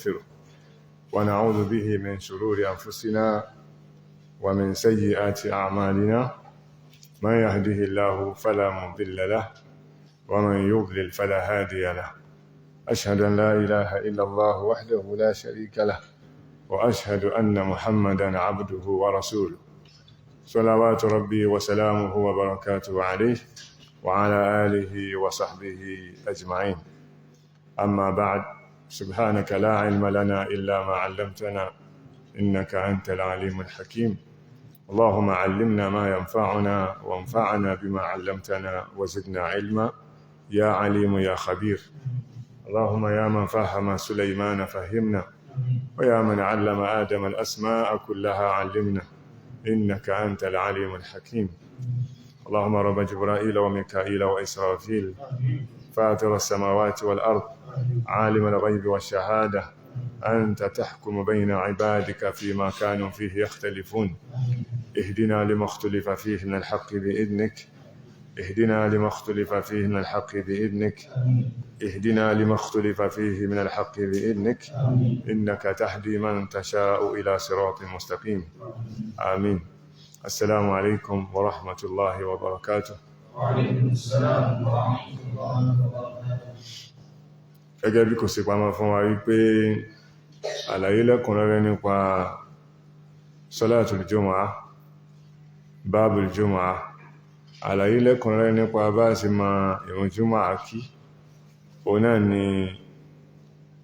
ونستغفره ونعوذ به من شرور أنفسنا ومن سيئات أعمالنا من يهده الله فلا مضل له ومن يضلل فلا هادي له أشهد أن لا إله إلا الله وحده لا شريك له وأشهد أن محمدا عبده ورسوله صلوات ربي وسلامه وبركاته عليه وعلى آله وصحبه أجمعين. أما بعد، سبحانك لا علم لنا إلا ما علمتنا إنك أنت العليم الحكيم. اللهم علمنا ما ينفعنا وانفعنا بما علمتنا وزدنا علما يا عليم يا خبير. اللهم يا من فهم سليمان فهمنا ويا من علم آدم الأسماء كلها علمنا إنك أنت العليم الحكيم. اللهم رب جبرائيل وميكائيل وإسرافيل فاطر السماوات والأرض عالم الغيب والشهادة أنت تحكم بين عبادك فيما كانوا فيه يختلفون اهدنا لما اختلف فيه من الحق بإذنك اهدنا لما اختلف فيه من الحق بإذنك اهدنا لما اختلف فيه من الحق بإذنك إنك تهدي من تشاء إلى صراط مستقيم. آمين. السلام عليكم ورحمة الله وبركاته. وعليكم السلام ورحمة الله وبركاته. Gẹ́gẹ́ bí kò sí pamọ́ fún wa wípé àlàyé lẹ́kùnrẹ́rẹ́ nípa Salatul Jumu'ah, Babul Jumu'ah, àlàyé lẹ́kùnrẹ́rẹ́ nípa bá sì máa ìrun Jumu'ah kí, òun náà ni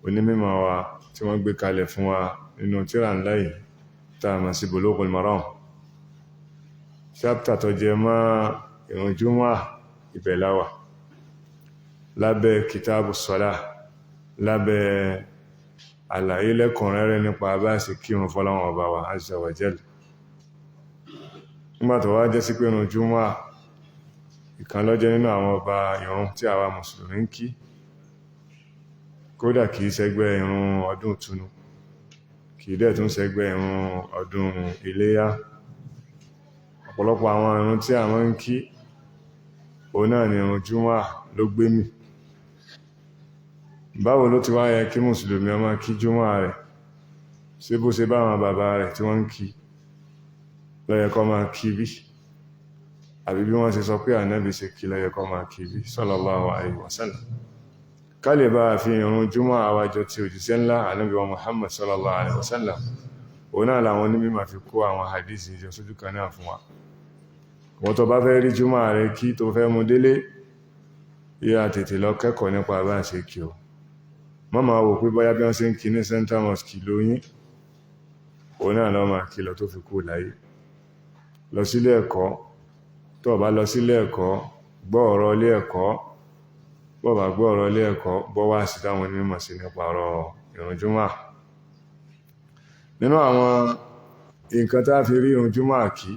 onímímọ̀ wa tí wọ́n gbé kalẹ̀ fún wa nínú tírà ńlá yìí tá a mọ̀ sí Bulughul Maram. Ṣápítà tó jẹ mọ́ ìrun Jumu'ah ibẹ̀ la wà, lábẹ́ Kitabu Salah, lábẹ́ àlàyé lẹ́kùnrẹ́rẹ́ nípa bá sì kírun fọ́lọ́run ọba wa Azza wa Jalla. Nígbà tó wá jẹ́ sí pé ìrun Jumu'ah ìkan ló jẹ́ nínú àwọn ọba ìrun tí àwa mùsùlùmí ń kí, kódà kìí ṣẹgbẹ́ ìrun ọdún ìtúnu, kìí dẹ̀ tún ṣẹgbẹ́ ìrun ọdún iléyá. Ọ̀pọ̀lọpọ̀ àwọn ìrun tí a máa ń kí, òun náà ni ìrun Jumu'ah ló gbé mì. Báwo ló ti wá yẹ kí mùsùlùmí ó máa kí Jumu'ah rẹ̀? Ṣé bó ṣe bá àwọn bàbá rẹ̀ tí wọ́n ń kí ló yẹ kó máa kí bí? Àbí bí wọ́n ṣe sọ pé Ànábì ṣe kí ló yẹ kó máa kí bí sallallahu alaihi wasallam? Ká lè bá fi ìrun Jumu'ah àwájọ tí òjíṣẹ́ ńlá Ànábì wa Muhammad sallallahu alaihi wasallam, òun náà làwọn onímọ̀ fi kó àwọn hadisi ìjọ sójú kan náà fún wa. Wọ́n tó bá fẹ́ rí Jumu'ah rẹ̀ kí tó fẹ́ mú délé, yá tètè lọ kẹ́kọ̀ọ́ nípa bá ṣe kí o. Má máa wò pé bóyá bí wọ́n ṣe ń kí ní Central Mosque lóyìn, òun náà lọ máa kí lọ tó fi kú láyé. Lọ sílé ẹ̀kọ́, tó bá lọ sílé ẹ̀kọ́, gbọ́ ọ̀rọ̀ ilé ẹ̀kọ́, bó bá gbọ́ ọ̀rọ̀ ilé ẹ̀kọ́, gbọ́ wá sí táwọn onímọ̀ sí nípa ọ̀rọ̀ ìrun Jumu'ah. Nínú àwọn nǹkan tá fi rí ìrun Jumu'ah kí,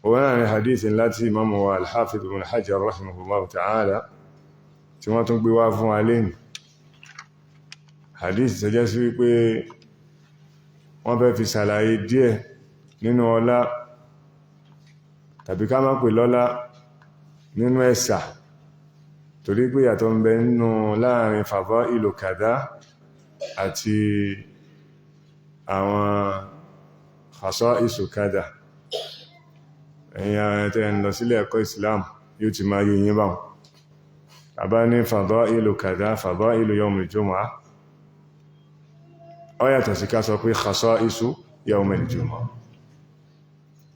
òun náà ni hadith ńlá tí Imam wa Al-Hafidh Ibn Hajar rahimahullahu ta'ala tí wọ́n tún gbé wá fún wa lénìí. Hadith tó jẹ́ sí wípé wọ́n fẹ́ fi ṣàlàyé díẹ̀ nínú ọlá, tàbí ká má pè lọ́lá, nínú ẹ̀sà, torí pé yàtọ̀ ń bẹ nínú láàrin fadailu kadha àti àwọn khasa'isu kadha. Ẹ̀yin ara tẹ́ ń lọ sílé ẹ̀kọ́ Islam yóò ti máa yé yín báwọn. Tàbá ní fadailu kadha, fadailu yawmil Jumu'ah, ó yàtọ̀ sí ká sọ pé khasa'isu yawmil Jumu'ah.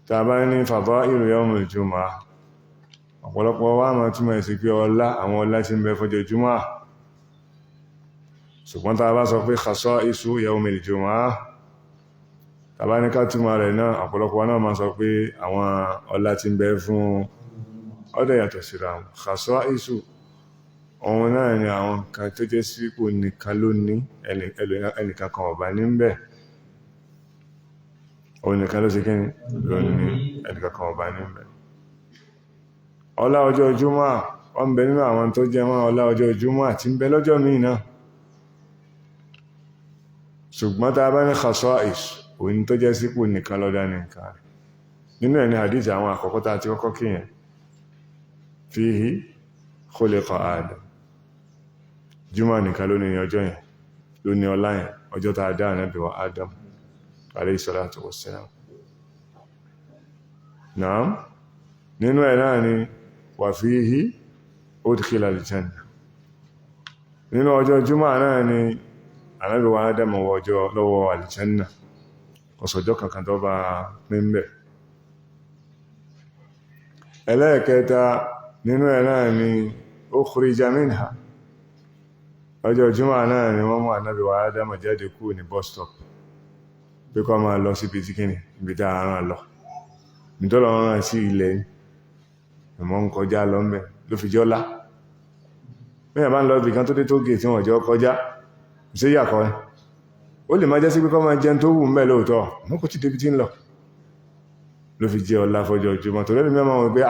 Tàbá ní fadailu yawmil Jumu'ah, ọ̀pọ̀lọpọ̀ wa máa túnmọ̀ sí pé ọlá, àwọn ọlá tí ń bẹ fọ́jọ́ Jumu'ah. Ṣùgbọ́n tàbá sọ pé khasa'isu yawmil Jumu'ah, tàbá ní ká túnmọ̀ rẹ̀ náà, ọ̀pọ̀lọpọ̀ náà máa sọ pé àwọn ọlá tí ń bẹ fún ọdọ̀ yàtọ̀ síra wọn. Khasa'isu òun náà ni àwọn kan tó jẹ́ sí kò nìkan ló ní, ẹnìkan kan ọ̀bá ní ń bẹ. Òun nìkan ló sì kí ni ló ní, ẹnìkan kan ọ̀bá ní ń bẹ. Ọlá ọjọ́ Jumu'ah, ó ń bẹ nínú àwọn tó jẹ́ mọ́ ọlá ọjọ́ Jumu'ah tí ń bẹ lọ́jọ́ míì náà. Ṣùgbọ́n tá a bá ní khasa'is, òun tó jẹ́ sípò nìkan lọ́dá ní nǹkan rẹ̀. Nínú ẹni hadith àwọn àkọ́kọ́ tá a ti kọ́kọ́ kíyàn, fihi khuliqa Adam. Jumu'ah nìkan ló ní ọjọ́ yẹn ló ní ọlá yẹn, ọjọ́ tá a dá Ànábì wa Adam alayhi salatu wassalam. Naam, nínú ẹ̀ náà ni wa fihi udkhila al-janna. Nínú ọjọ́ Jímọ̀ náà ni Ànábì wa Adam wọ ọjọ́ lọ́wọ́ al-janna, ọ̀sọ̀jọ́ kankan tó bá mímbẹ̀. Ẹlẹ́ẹ̀kẹta nínú ẹ̀ náà ni ukhrija minha. Ọjọ́ Jímọ̀ náà ni wọ́n mú Ànábì wa Adam jáde kúrò ní bus stop pé kó máa lọ sí ibi kíni ibi tá a rán lọ. Nítọ́lọ rán sí ilẹ̀ ìmọ̀ ń kọjá lọ mẹ́ ló fi jọ́lá. Mẹ́yàn bá ń lọ ibi kan tó dé tó gè tí wọ́n jọ kọjá, ṣe yàkọ́ ẹ. Ó lè máa jẹ́ sí pé kó máa jẹun tó wù mẹ́ lóòótọ́, mọ́ kò tí débi tí ń lọ. Ló fi jẹ́ ọlá fọjọ́ Jímọ̀. Torí ẹni mẹ́mọ́ wọn pé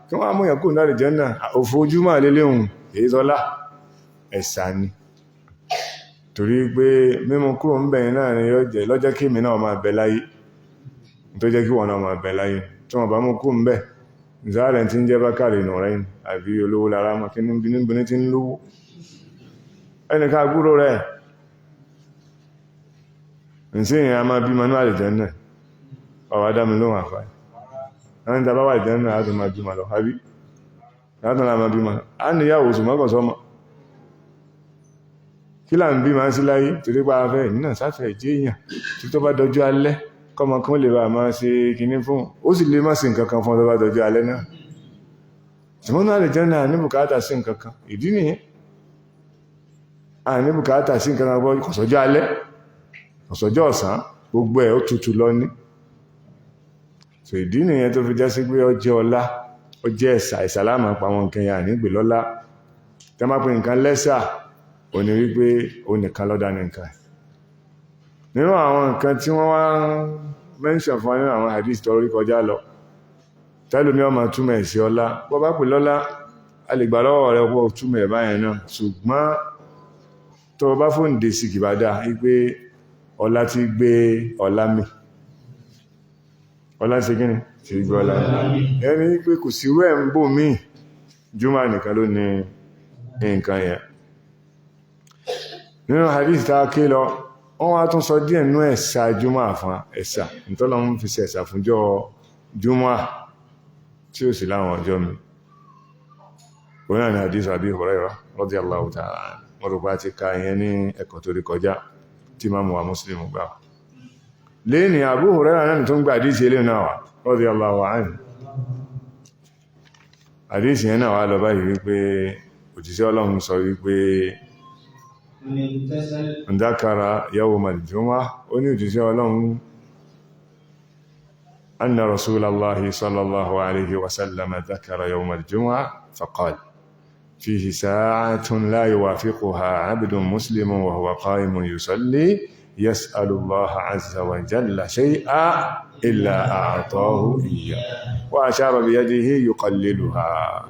kí wọ́n á mú yàn kúrò láti jẹ́ náà, òfò Jímọ̀ lélẹ́hùn èyí sọlá ẹ̀sà ni. Torí pé mímú kúrò ń bẹ̀yìn náà ni lọ́jọ́ kí mi náà máa bẹ láyé, tó jẹ́ kí wọ́n náà máa bẹ láyé. Tí wọ́n bá mú kúrò ń bẹ̀, ìzáàrẹ̀ tí ń jẹ́ Bákàrẹ̀ Nùrẹ́yìn àbí olówó lára mọ́ kí níbi tí ń lówó. Ẹnìká gúrò rẹ̀ ǹsí ìyẹn a máa bí manú àlìjẹ́nnà, ọ̀wà dámi lóhun àfáà. Wọ́n ń tàbá wà àlìjẹ́nnà láti máa bí ma lọ, àbí? Látọ̀ láti máa bí ma lọ. A ní ìyàwó oṣù mọ́kàn sọ́mọ́. Kí là ń bí máa sí láyé torí pa afẹ́ nínà sáfẹ́ jẹ́ èèyàn tí tó bá dọjú alẹ́ kọmọ kan lè bá máa ṣe kinní fún, ó sì lè má sí nǹkan kan fún tó bá dọjú alẹ́ náà. Ṣùgbọ́n náà lè jẹ́ náà ní bùkátà sí nǹkan kan, ìdí nìyẹn. A ní bùkátà sí nǹkan kan gbọ́ kọ̀sọ́jọ́ alẹ́, kọ̀sọ́jọ́ ọ̀sán, gbogbo ẹ̀ ó tutù lọ ní. So ìdí nìyẹn tó fi jẹ́ sí pé ó jẹ́ ọlá, ó jẹ́ ẹ̀sà, ìsàlámà pa àwọn nǹkan yà nígbè lọ́lá. Tẹ́ máa pe nǹkan lẹ́sà, ó ní wípé ó nìkan lọ́dá ní nǹkan. Nínú àwọn nǹkan tí wọ́n wá mention fún nínú àwọn hadith tó rí kọjá lọ, tẹ́lómi ọmọ túmọ̀ sí ọlá, bọ́ bá pè lọ́lá, a lè gbà lọ́wọ́ rẹ̀ pọ̀ túmọ̀ ẹ̀ báyẹn náà. Ṣùgbọ́n tó bá fóun dé sí kìbádà wípé ọlá ti gbé ọlá mi. Ọlá ti gíní? Ti gbé ọlá mi. Ẹni wípé kò sí rẹ̀ ń bò míì, Jímọ̀ nìkan ló ní nǹkan yẹn. Nínú hadith tá ké lọ, wọ́n wá tún sọ díẹ̀ nínú ẹ̀sà Jímọ̀ fún ẹ̀sà ìtọ́lọ́ ń fi ṣẹ̀sà fúnjọ́ Jímọ̀ tí ó sì láwọn ọjọ́ mi. Òun náà ni hadith Abi Hurairah radiyallahu ta'ala anhu. Wọ́n rò pé a ti ka ìyẹn ní ẹ̀kọ́ tó rí kọjá tí Imam wa Muslim gbà. Lẹ́ni Abu Hurairah náà tó ń gba hadith ilé náà wà radiyallahu anhu. Hadith yẹn náà wà lọ báyìí wípé òjíṣẹ́ Ọlọ́run sọ wípé ذكر يوم الجمعة ونجزي لهم أن رسول الله صلى الله عليه وسلم ذكر يوم الجمعة فقال فيه ساعة لا يوافقها عبد مسلم وهو قائم يصلي يسأل الله عز وجل شيئا إلا أعطاه إياه وأشار بيده يقللها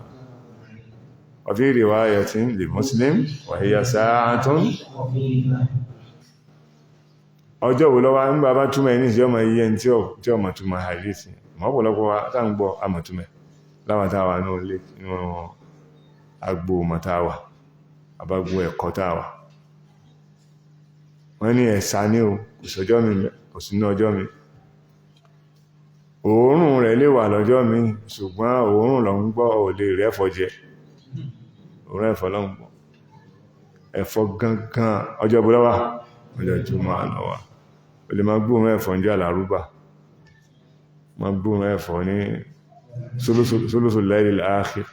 وفي رواية لمسلم وهي ساعة ọjọ́ wo lọ́wọ́ ń bàbá túnmọ̀ ẹni tí ọmọ iye tí ọmọ túnmọ̀ àìlèsì mọ́pọ̀lọpọ̀ táǹgbọ́ àmọ̀túnmẹ̀ láwàtáwà náà lè nínú agbó mọ̀táwà àbágbó ẹ̀kọ́ táwà wọ́n ní ẹ̀sà ní o kò sínú ọjọ́ mi òórùn rẹ̀ lè wà lọ́jọ́ mi ṣùgbọ́n òórùn lọ ń gbọ́ ò lè rẹ́fọ́ jẹ òórùn ẹ̀fọ́ lọ ń gbọ́ ẹ̀fọ́ gangan ọjọ́ bọ́lọ́wà ọjọ́ Jímọ̀ àlọ́wà o lè máa gbóòrùn ẹ̀fọ́ ní àlàrúbà máa gbóòrùn ẹ̀fọ́ ní sulusul laylil akhir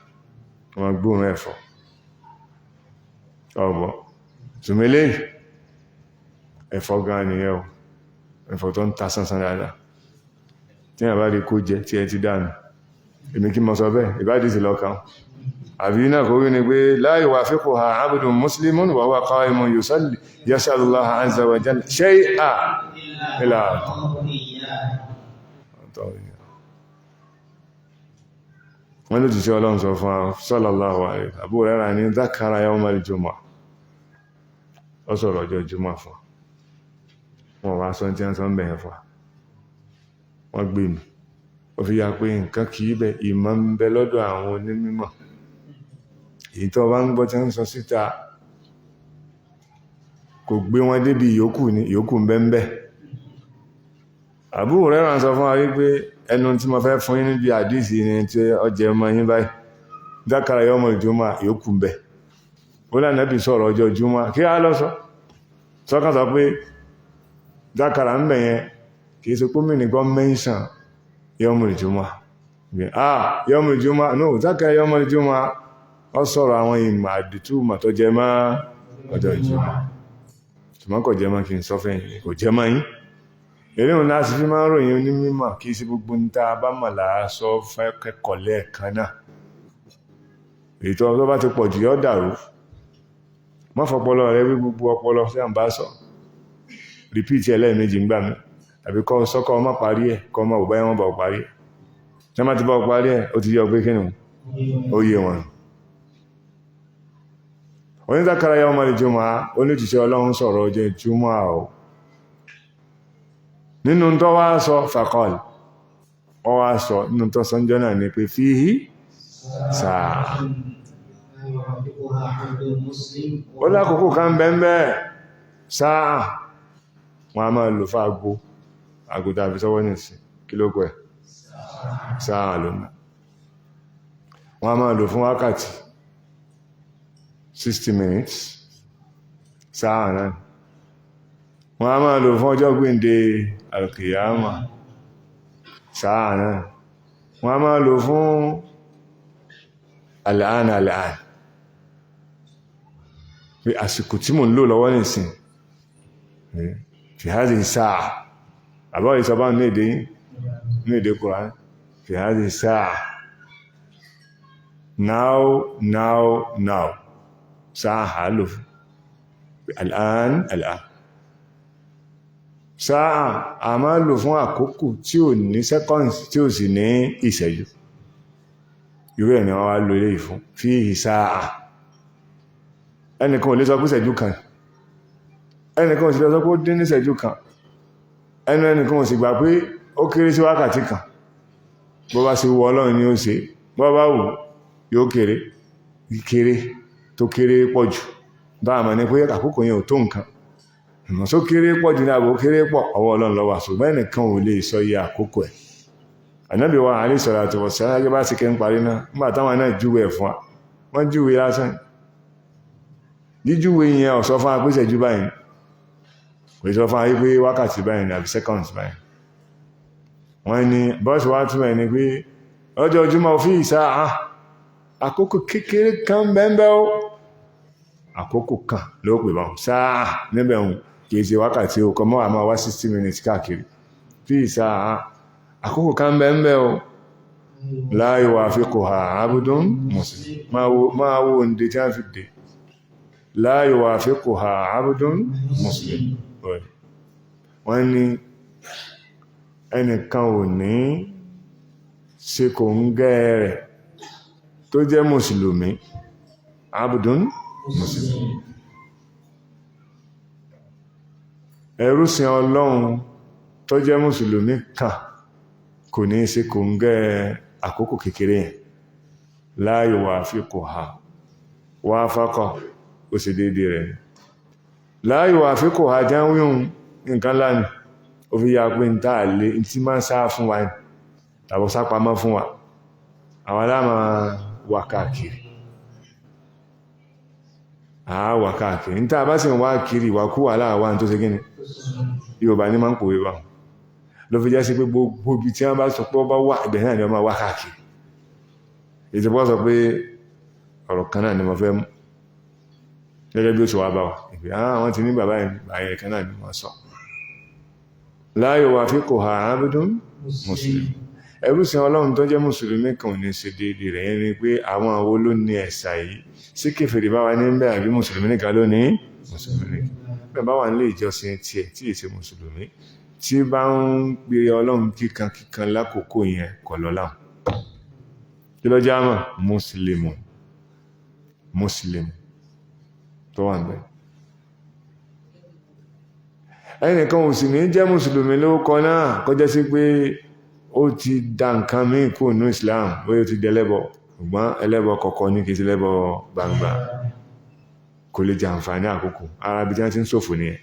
máa gbóòrùn ẹ̀fọ́ ọ̀bọ̀ ṣùmẹ́lẹ́ ẹ̀fọ́ gan nìyẹn o ẹ̀fọ́ tó ń ta sánsán dáadáa tí a bá rí kó jẹ tí ẹ ti dánù èmi kí mọ́ sọ bẹ́ẹ̀ ìbádìí sí lọ́kàn àbí náà kò rí ní pé la yuwafiquha abdun muslimun wa huwa qa'imun yusalli yas'alu Allaha azza wa jalla shay'an illa wọ́n ló ti ṣe ọlọ́run sọ fún sallallahu alaihi Abu Hurairah ní dhakara yawmal jumu'ah ó sọ̀rọ̀ ọjọ́ Jímọ̀ fún wọn wá sọ tí wọ́n sọ ń bẹ̀yẹn fún wọ́n gbé mi ó fi ya pé nǹkan kìí bẹ ìmọ̀ ń bẹ lọ́dọ̀ àwọn onímọ̀ èyí tó bá ń gbọ́ tí wọ́n sọ síta kò gbé wọn débi ìyókù ní ìyókù ń bẹ́ńbẹ́. Abu Hurairah sọ fún wa wípé ẹnu tí mo fẹ́ fún yín níbi àdísì ni tí ọjẹ́ ọmọ yín báyìí dákàrà yawmul jumu'ah ìyókù ń bẹ. Ó lànàbì sọ̀rọ̀ ọjọ́ jùmọ̀ kí á lọ sọ́kàn sọ pé dákàrà ń bẹ̀ yẹn kìí ṣe pómì nìkan mẹ́ńṣàn yawmul jumu'ah. Yawmul jumu'ah no dákàrà yawmul jumu'ah ọ sọ̀rọ̀ àwọn ìmọ̀ àdìtú mà tó jẹ mọ́ ọjọ́ ìjùmọ̀ ṣùgbọ́n kò jẹ mọ́ kí n sọ fẹ́ yìí kò jẹ mọ́ yín eré òun láti fi máa ń ròyìn onímọ̀ kì í sí gbogbo ń ta bá mọ̀ láàásọ fẹ́ kẹ́kọ̀ọ́ lẹ́ẹ̀kan náà èyí tó bá ti pọ̀ jù yọ́ dàrú mọ́ fọpọlọ rẹ wí gbogbo ọpọlọ sí àǹbá sọ repeat ẹlẹ́ẹ̀mejì ń gbà mí àbí kọ́ sọ́kọ́ ọmọ parí ẹ̀ kọ́ ọmọ òbáyé wọn bá ọ parí ẹ̀ tí wọ́n ti bá ọ parí ẹ̀ ó ti yọ pé kí ni ó yé wọn onídàkàrà yawmul jumu'ah onítìṣẹ́ ọlọ́run sọ̀rọ̀ ọjọ́ ìjùmọ̀ àwọ̀ nínú tó wá sọ faqal ọ wá sọ nínú tó sọ́njọ́ náà ni pé fihi sáà ó lákòókò kan bẹ́ẹ̀ sáà wọn a máa lò fún àgbo tàbí sọ́wọ́ nìsí kí ló pẹ̀ sáà lónà wọn a máa lò fún wákàtí 60 minutes sáà náà wọ́n a máa lò fún ọjọ́ gbíǹde alkiyama sáà náà wọ́n a máa lò fún al'an pé àsìkò tí mò ń lò lọ́wọ́ nìsìn fi hadhihi sáà àbọ́ ìsọba ní èdè Kùránì fi hadhihi sáà now sáà hálò al'an sáà a máa lò fún àkókò tí ò ní seconds tí ò sì ní ìṣẹ́jú irú ẹ̀ ni wọ́n wá lò ilé ìfún fihi sáà ẹnìkan ò lè sọ pé ìṣẹ́jú kan ẹnìkan ò sì lè sọ pé ó dín ní ìṣẹ́jú kan ẹnìkan ò sì gbà pé ó kéré sí wákàtí kan bó bá ṣe wù Ọlọ́run ni ó ṣe bó bá wù yóò kéré tó kéré pọ̀ jù bá àmà ní pé àkókò yẹn ò tó nǹkan ìmọ̀ tó kéré pọ̀ jù ní àbò kéré pọ̀ ọwọ́ Ọlọ́run ló wà ṣùgbọ́n ẹnìkan ò lè sọ iye àkókò ẹ̀ Ànábì wa alayhi salatu wassalam gẹ́gẹ́ bá sì kẹ́ ń parí náà nígbà táwọn náà júwe ẹ̀ fún wa wọ́n júwe lásán jíjúwe yẹn ó sọ fún wa pé ìṣẹ́jú báyìí kò sọ fún wa pé wákàtí báyìí ní àbí seconds báyìí wọ́n ní bọ́ọ̀sì wá túmọ̀ ní pé ọjọ́ Jímọ̀ fi sáà àkókò kékeré kan bẹ́ẹ̀ ó àkókò kan ló pè bá sáà níbẹ̀ òun kìí ṣe wákàtí ó kọ mọ́ àmọ́ wá 60 minutes káàkiri fi sáà àkókò kan bẹ́ẹ̀ ó la yuwafiquha abdun muslim máa wo ǹdè tí a fi dé la yuwafiquha abdun muslim wọ́n ní ẹnìkan ò ní ṣe kò ń gẹ́ rẹ̀ tó jẹ́ mùsùlùmí abdun muslim ẹrúsìn Ọlọ́run tó jẹ́ mùsùlùmí kan kò ní ṣe kò ń gẹ́ àkókò kékeré yẹn la yuwafiquha wafaqa ó sì dédé rẹ̀ la yuwafiquha jáwíhun nǹkan láni ó fi yá pé ń tàà lé tí máa ń sáà fún wa ní tàbí sápamọ́ fún wa àwọn aláàmà wà káàkiri wà káàkiri ní tàà bá sì wà kiri wà kú wà láàwà tó ṣe gíní Yorùbá ní máa ń pòwe wà ló fi jẹ́ sí pé gbogbo ibi tí wọ́n bá sọ pé ó bá wà ibẹ̀ náà ni wọ́n máa wà káàkiri ìtìpọ́ sọ pé ọ̀rọ̀ kan náà ni mo fẹ́ mú gẹ́gẹ́ bí ó ṣe wà bá wà ìpé àwọn ti ní bàbá yẹn kan náà ni wọ́n sọ la yuwafiquha abdun muslim ẹrúsìn Ọlọ́run tó jẹ́ mùsùlùmí kan ní ṣe déédé rẹ̀ yẹn ni pé àwọn àwọn ló ní ẹ̀sà yìí sí kèfèrí bá wà ní bẹ́ àbí mùsùlùmí nìkan ló ní mùsùlùmí nìkan bẹ́ẹ̀ bá wà nílé ìjọsìn tiẹ̀ tí èsè mùsùlùmí tí bá ń pe Ọlọ́run kíkan lákòókò yẹn kọ̀ lọ́lá kí ló já mọ̀ mùsùlùmí tó wà níbẹ̀ ẹnìkan ò sì ní jẹ́ mùsùlùmí ló kọ náà kọjá sí pé ó ti dá nǹkan míì kúrò ní Islam bóyá ó ti dẹlẹ́bọ ṣùgbọ́n ẹlẹ́bọ kọ̀kọ̀ ní kìí sí lẹ́bọ gbangba kò kò lè jàǹfààní àkókò ara bí tí wọ́n ti ń ṣòfò nìyẹn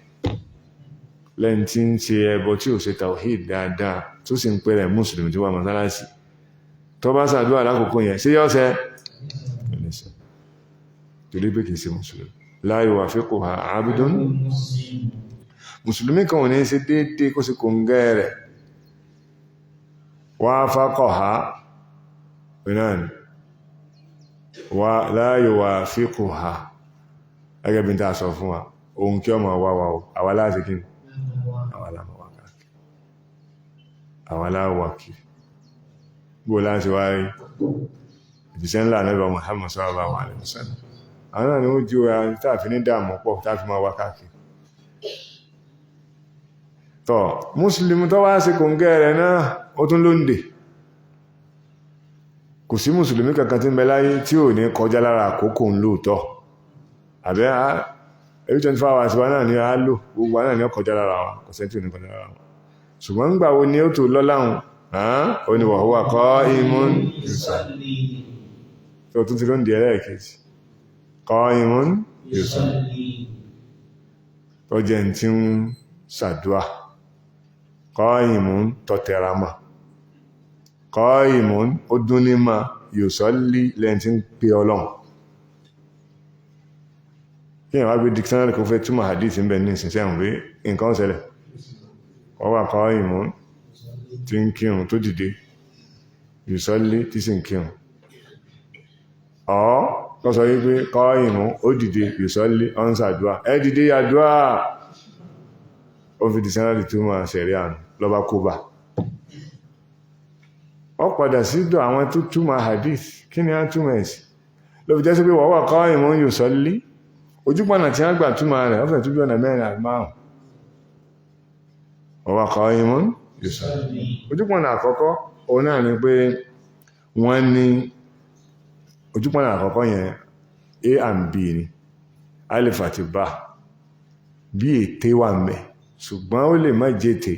lẹ́yìn tí ń ṣe ẹbọ tí ò ṣe tawhid dáadáa tó sì ń pẹ́rẹ̀ mùsùlùmí tí wà mọ́sálásí tó bá ṣàdúrà lákòókò yẹn sí yọ́sẹ̀ torí pé kìí ṣe mùsùlùmí la yuwafiquha abdun mùsùlùmí kan ò ní ṣe déédéé kó sì kò ń gẹ́ rẹ̀ wafaqaha wa la yuwafiquha ẹgẹ́ bí n ta sọ fún wa ohun kí ọmọ wá wa o àwa láti kí àwa láwọ̀ wá káàkiri àwa láwọ̀ kí bó láti wá rí ìdíṣẹ́ ńlá Ànábì Muhammad sallallahu alaihi wasallam àwọn náà ni ó jí wa tààfi ní dààmú pọ̀ tààfi máa wá káàkiri tọ́ mùsùlùmí tó wá sí kòǹgẹ́ rẹ̀ náà ó tún lóǹdè kò sí mùsùlùmí kankan tí ń bẹ láyé tí ò ní kọjá lára àkókò ń lóòótọ́ àbẹ́ every 24 hours wa náà ni a lò gbogbo wa náà ni ó kọjá lára wa kò sẹ́ntì ò ní kọjá lára wa ṣùgbọ́n nígbà wo ni ó tó lọ́láhùn ó ní wa huwa qa'imun tó tún ti ló ń di ẹlẹ́ẹ̀kejì qa'imun yusalli tó jẹ́ tí ń ṣàdúà qa'imun tọ́tẹ̀ramà qa'imun ó dún ní ma yusalli lẹ́yìn tí ń pè ọlọ́run kí ẹ̀wà gbé dictionary kó fẹ́ túmọ̀ hadith ń bẹ ní ìsinsẹ́ àwọn pé nǹkan ṣẹlẹ̀ ọwà qa'imun tí ń kírun tó dìde yusalli tí sì ń kírun kọ́ sọ wípé qa'imun ó dìde yusalli ọ́n ṣàdúà ẹ dìde àdúà ó fi dictionary túmọ̀ ṣẹ̀rí àrùn lọ́ba kóbà ọ padà sídọ̀ àwọn tó túmọ̀ hadith kí ni a túmọ̀ ẹ̀sì ló fi jẹ́ sí pé wa huwa qa'imun yusalli ojúpọ̀nà tí a gbà túmọ̀ rẹ̀ ọ́fẹ́ tó bí ọ̀nà mẹ́rin àti márùn wa huwa qa'imun yusalli ojúpọ̀nà àkọ́kọ́ òun náà ni pé wọ́n ní ojúpọ̀nà àkọ́kọ́ yẹn a and b ni alif àti ba bí ète wà mẹ́ ṣùgbọ́n ó lè má jẹ́ ète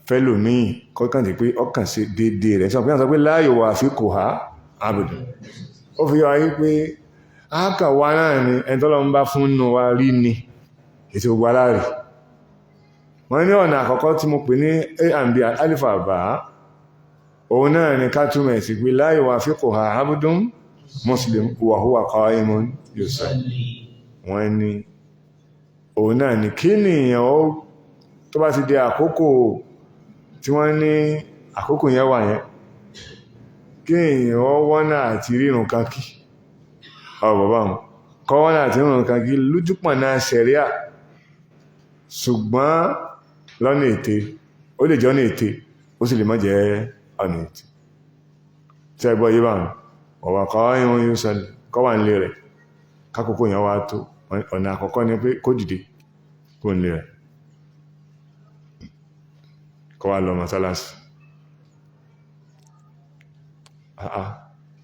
fẹ́lòmíì kọ́kàn tí pé ọkàn sí dédé rẹ̀ sọ pé la yuwafiquha abdun ó fi yọ ayé pé ákà wá náà ni ẹni tọ́lọ ń bá fún nù wa rí ni ètò ogun aláàrí wọ́n ní ọ̀nà àkọ́kọ́ tí mo pè ní a and b alifa bá òun náà ni ká túmọ̀ sí pé la yuwafiquha abdun muslim wa huwa qa'imun yusalli wọ́n ní òun náà ni kí nìyàn ó tó bá ti di àkókò tí wọ́n ní àkókò yẹn wà yẹn kí èèyàn wọ́n náà àti rírun kan kí bàbá wọn kọ́ wọ́n náà àti rírun kan kí lójúpọ̀ náà ṣẹ̀ríà ṣùgbọ́n lọ́nà ète ó lè jẹ́ ọ̀nà ète ó sì lè má jẹ́ ọ̀nà ète tí ẹgbọ́ yí bá wọn ọ̀wà qa'imun yusalli kọ́ wà nílé rẹ̀ kákòókò yẹn wá tó ọ̀nà àkọ́kọ́ ni pé kó dìde kó nílé rẹ̀ kọ́ wá lọ mọ́sálásí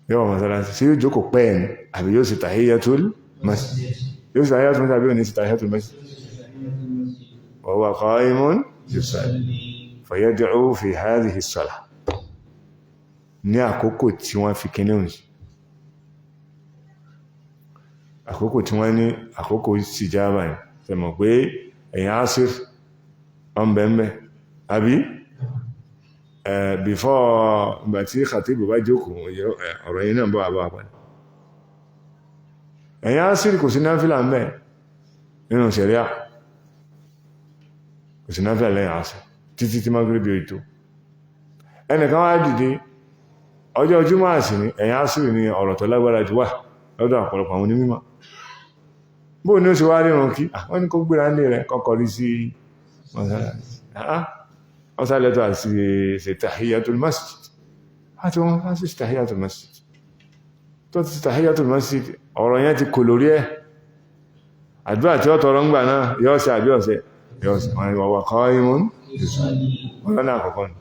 yóò mọ́sálásí sí yóò jókòó pẹ́ ẹni àbí yóò sì tahiyyatul masjid yóò sì tahiyyatul masjid àbí yóò ní sí tahiyyatul masjid wa huwa qa'imun yusalli fayad'u fi hadhihi as-salah ní àkókò tí wọ́n fi kíní òun àkókò tí wọ́n ní àkókò ìsìjábà yìí fẹ̀mọ̀ pé ẹ̀yìn asir ọmọbẹ̀mẹ̀ àbí before ìgbà tí khatibu bá jókòó ọ̀rọ̀ yìí náà bọ́ àbá padà ẹ̀yìn asir kò sí náfílà mẹ́ nínú ṣẹ̀ríà kò sí náfílà lẹ́yìn asir títí tí magribi ètò ẹnìkan wá dìde ọjọ́ Jímọ̀ àsì ní ẹ̀yìn asir ní ọ̀rọ̀ tó lágbára jù wà lọ́dọ̀ ọ̀pọ̀lọpọ̀ àwọn onímọ̀ bó ní ó sì wá rírun kí wọ́n ní kó gbéra ní rẹ̀ kọ́kọ́ rí sí ọ̀sálẹ́tọ̀ àti ṣe tahiyyatul masjid àti wọ́n á sì tahiyyatul masjid tó ti tahiyyatul masjid ọ̀rọ̀ yẹn ti kò lórí ẹ̀ àdúrà tí ó tọrọ ń gbà náà yọ́ sí àbí ọ̀sẹ̀ yọ́ sí wa huwa qa'imun wọ́n lọ́nà àkọ́kọ́ ni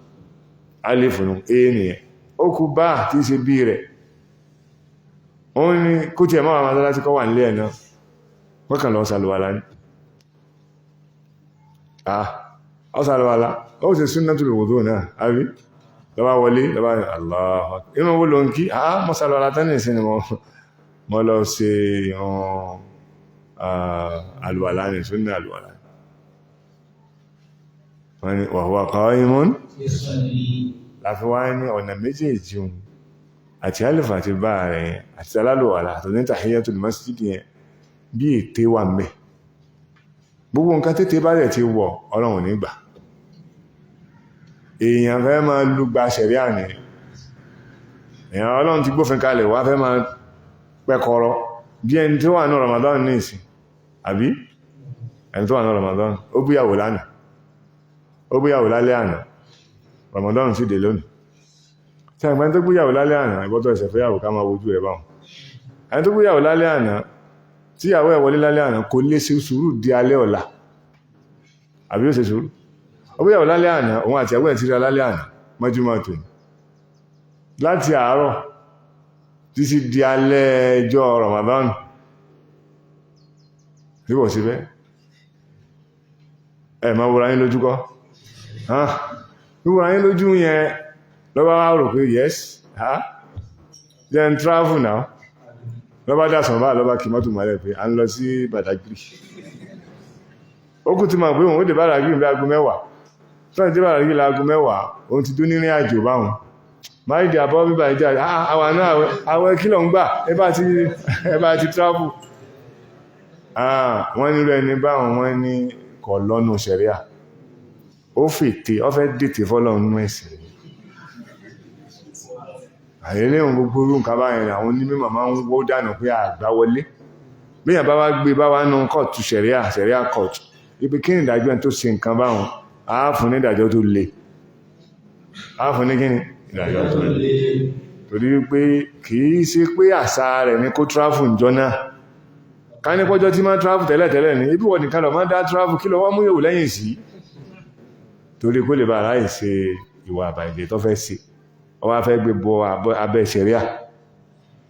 alifunu ènìyàn ó kú bá tí í ṣe bí rẹ̀ òun ni kó tí ẹ máa máa láti kọ́ wà nílé ẹ̀ náà wọ́kàn lọ sàlùwàlá ní ọ̀sàlùwàlá ó sì sunnatul wudu náà àbí lọ́wọ́ wọlé lọ́wọ́ Allahu inú owó ló ń kí mọ́ sàlùwàlá tán ní ìsinmi mọ́ lọ sí àlùwàlá ní súnnà àlùwàlá wọ́n ni wa huwa qa'imun láfi wá ní ọ̀nà méjèèjì àti alifa àti bá rẹ̀ àti alálùwàlá àti ní tahiyatul masjid yẹn bí ète wà mẹ́ gbogbo nǹkan tètè bá rẹ̀ ti wọ̀ Ọlọ́run nígbà èèyàn fẹ́ máa lùgbà ṣẹ̀ríà ní èèyàn Ọlọ́run ti gbófin kalẹ̀ wá fẹ́ máa pẹ́kọrọ bí ẹni tí wà ní Ramadan ní ìsìn àbí ẹni tó wà ní Ramadan ó gbéyàwó lánàá ó gbéyàwó lálẹ́ àná Ramadan sì dé lónìí tí àgbẹ́ tó gbéyàwó lálẹ́ àná ìbọ́tọ̀ ẹ̀sẹ̀ fẹ́yàwó ká máa wojú rẹ̀ báwọn ẹni tó gbéyàwó lálẹ́ àná tí ìyàwó ẹ̀ wọlé lálẹ́ àná kò lè ṣe sùúrù di alẹ́ ọ̀la àbí ó ṣe sùúrù ó gbéyàwó lálẹ́ àná òun àti ìyàwó ẹ̀ ti rí lálẹ́ àná mọ́júmọ́ tó láti àárọ̀ títí di alẹ́ ẹjọ́ Ramadan síbọ̀ síbẹ̀ ẹ̀ máa wòrán yín lójú kọ́ wíwòrán yín lójú yẹn lọ́bá wá rò pé yes then travel now lọ́bá dásàn bá lọ́bá kí mọ́tò mọ́lẹ̀ pé a ń lọ sí Badagry ó kú ti máa pé òun ó dé Badagry ní aago 10 tọ́nà dé Badagry láago 10 òun ti dún nírìn àjò báwọn máa ìdí àbọ́ bíbá ìjà àwọn náà àwẹ̀ kí lọ ń gbà ẹbá ti travel wọ́n nílò ẹni báwọn wọ́n ní kọ̀ lọ́nà ṣẹ̀ríà ó fètè ó fẹ́ dètè fọ́lọ́run ẹ̀sìn àyẹ́lẹ́hùn gbogbo orú nǹkan báyẹn àwọn onímọ̀ máa ń wó dànù pé àgbà wọlé bíyàn bá wá gbé bá wá nù kọ́ọ̀tù ṣẹ̀ríà kọ́ọ̀tù ibi kí ni ìdájọ́ tó ṣe nǹkan báwọn àáfún ní ìdájọ́ tó le àáfún ní kíni ìdájọ́ tó le torí pé kìí ṣe pé àṣà rẹ̀ ní kó tráfù ìjọ náà ká ní pọ́jọ́ tí máa tráfù tẹ́lẹ̀tẹ́lẹ̀ ní ibi wọ́n nìkan lọ máa dá tráfù kí lọ wá mú yòó lẹ́yìn sí torí kó lè bá aráyè ṣe ìwà àbàìlẹ̀ tó fẹ́ ṣe ó wá fẹ́ gbé bọ abẹ́ ṣẹ̀ríà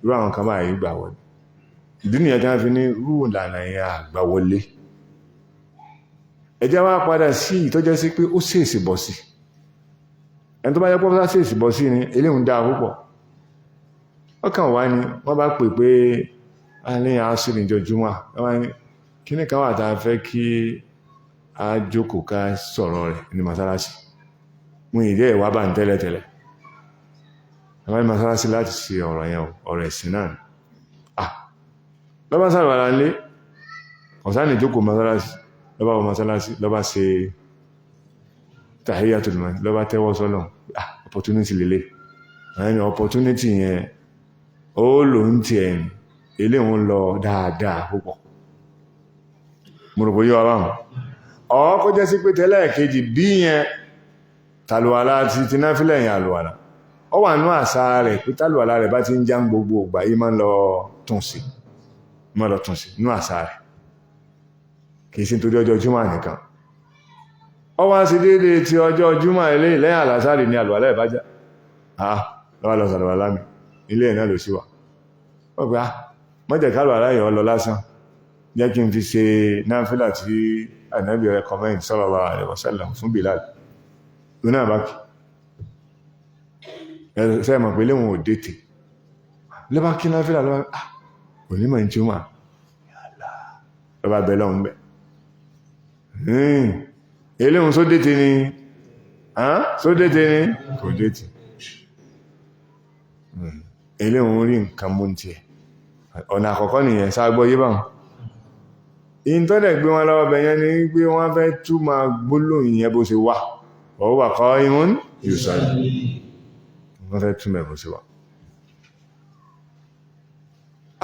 irú àwọn kan máa yí gbà wọlé ìdí nìyẹn tí wọ́n fi ní irú ìlànà yẹn àgbà wọlé ẹjẹ́ wá padà sí ìtọ́jẹ́ sí pé ó ṣèèṣì bọ̀ sí ẹni tó bá yẹ pọ́ bá ṣèèṣì bọ̀ sí ni eléhùn dáa púpọ̀ ọkàn wá ní wọ́n bá pè pé alẹ́ àásìrì ìjọjúmọ́ kí ní kan wà tá a fẹ́ kí a jókòó ká sọ̀rọ̀ rẹ̀ ní masalasi mú ìdí ẹ̀wà bá ń tẹ́lẹ̀tẹ́lẹ̀ àwọn masalasi láti ṣe ọ̀rọ̀ yẹn ọ̀rọ̀ ẹ̀sìn náà lọ́bá sáré wà lálé ọ̀sán ìjókòó masalasi lọ́bá ṣe tahiyyatul masjid lọ́bá tẹ́wọ́ sọ́lọ̀ opportunity lélẹ̀ àwọn opportunity yẹn ó lò ń tiẹ̀ ilé wọn lọ dáadáa púpọ̀ mọ̀rọ̀pọ̀ yíwa báwọn ọkọ̀ jẹ́ sí pé tẹ́lẹ̀ kejì bí yẹn tàlùwàlá ti náfílẹ̀ yẹn àlùwàlá ọ wà ní àṣà rẹ̀ pé tàlùwàlá rẹ̀ bá ti ń já ń gbogbo ògbà yí máa ń lọ tún sí ní àṣà rẹ̀ kìí sí torí ọjọ́ júmà nìkan ọ wá sí déédé ti ọjọ́ júmà ilé lẹ́yìn àlàsárì ní àlùwàlá ìbájá lọ́wọ́ lọ sàlùwàlá mi ilé ẹ̀ náà ló sí wà ọgbà mọ́jẹ̀ kálùwàlá yẹn lọ lásán jẹ́ kí n fi ṣe náfílà tí Ànábì recommend sallallahu alaihi wasallam fún Bilal lónà àbákì ẹ̀sẹ̀ mọ̀ pé léwọn ò dètè lọ́bá kí náfílà lọ́wọ́ onímọ̀ ìjúmọ̀ lọ́bá bẹ̀ lọ́hun bẹ̀ eléhun só dètè ni kò dètè eléhun rí nǹkan mú ti ẹ̀ ọ̀nà àkọ́kọ́ nìyẹn sáàgbọ́ yé báwọn in tó dẹ̀ gbé wọn lọ́wọ́ bẹ̀yẹn ni pé wọ́n fẹ́ túmọ̀ gbólóhùn yẹn bó ṣe wà wa huwa qa'imun yusalli wọ́n fẹ́ túmọ̀ bó ṣe wà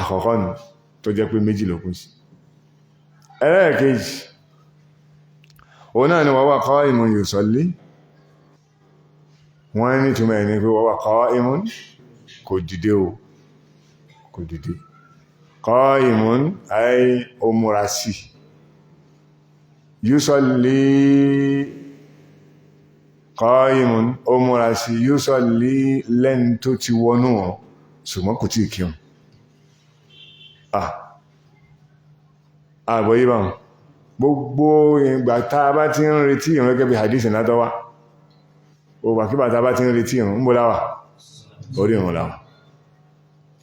àkọ́kọ́ nù tó jẹ́ pé méjì ló kún sí ẹlẹ́ẹ̀kejì òun náà ni wa huwa qa'imun yusalli wọ́n ní túmọ̀ ẹni pé wa huwa qa'imun kò dìde o kò dìde qa'imun ay ó múra sí yusalli qa'imun ó múra sí yusalli lẹ́n tó ti wọnú wọn ṣùgbọ́n kò tí kírun àgbọ̀ yíba wọn gbogbo ìgbà tá a bá ti ń retí ìrun gẹ́gẹ́ bí hadith látọ́wá ògbà kí bàtà bá ti ń retí ìrun ń bó láwà orí ìrun láwà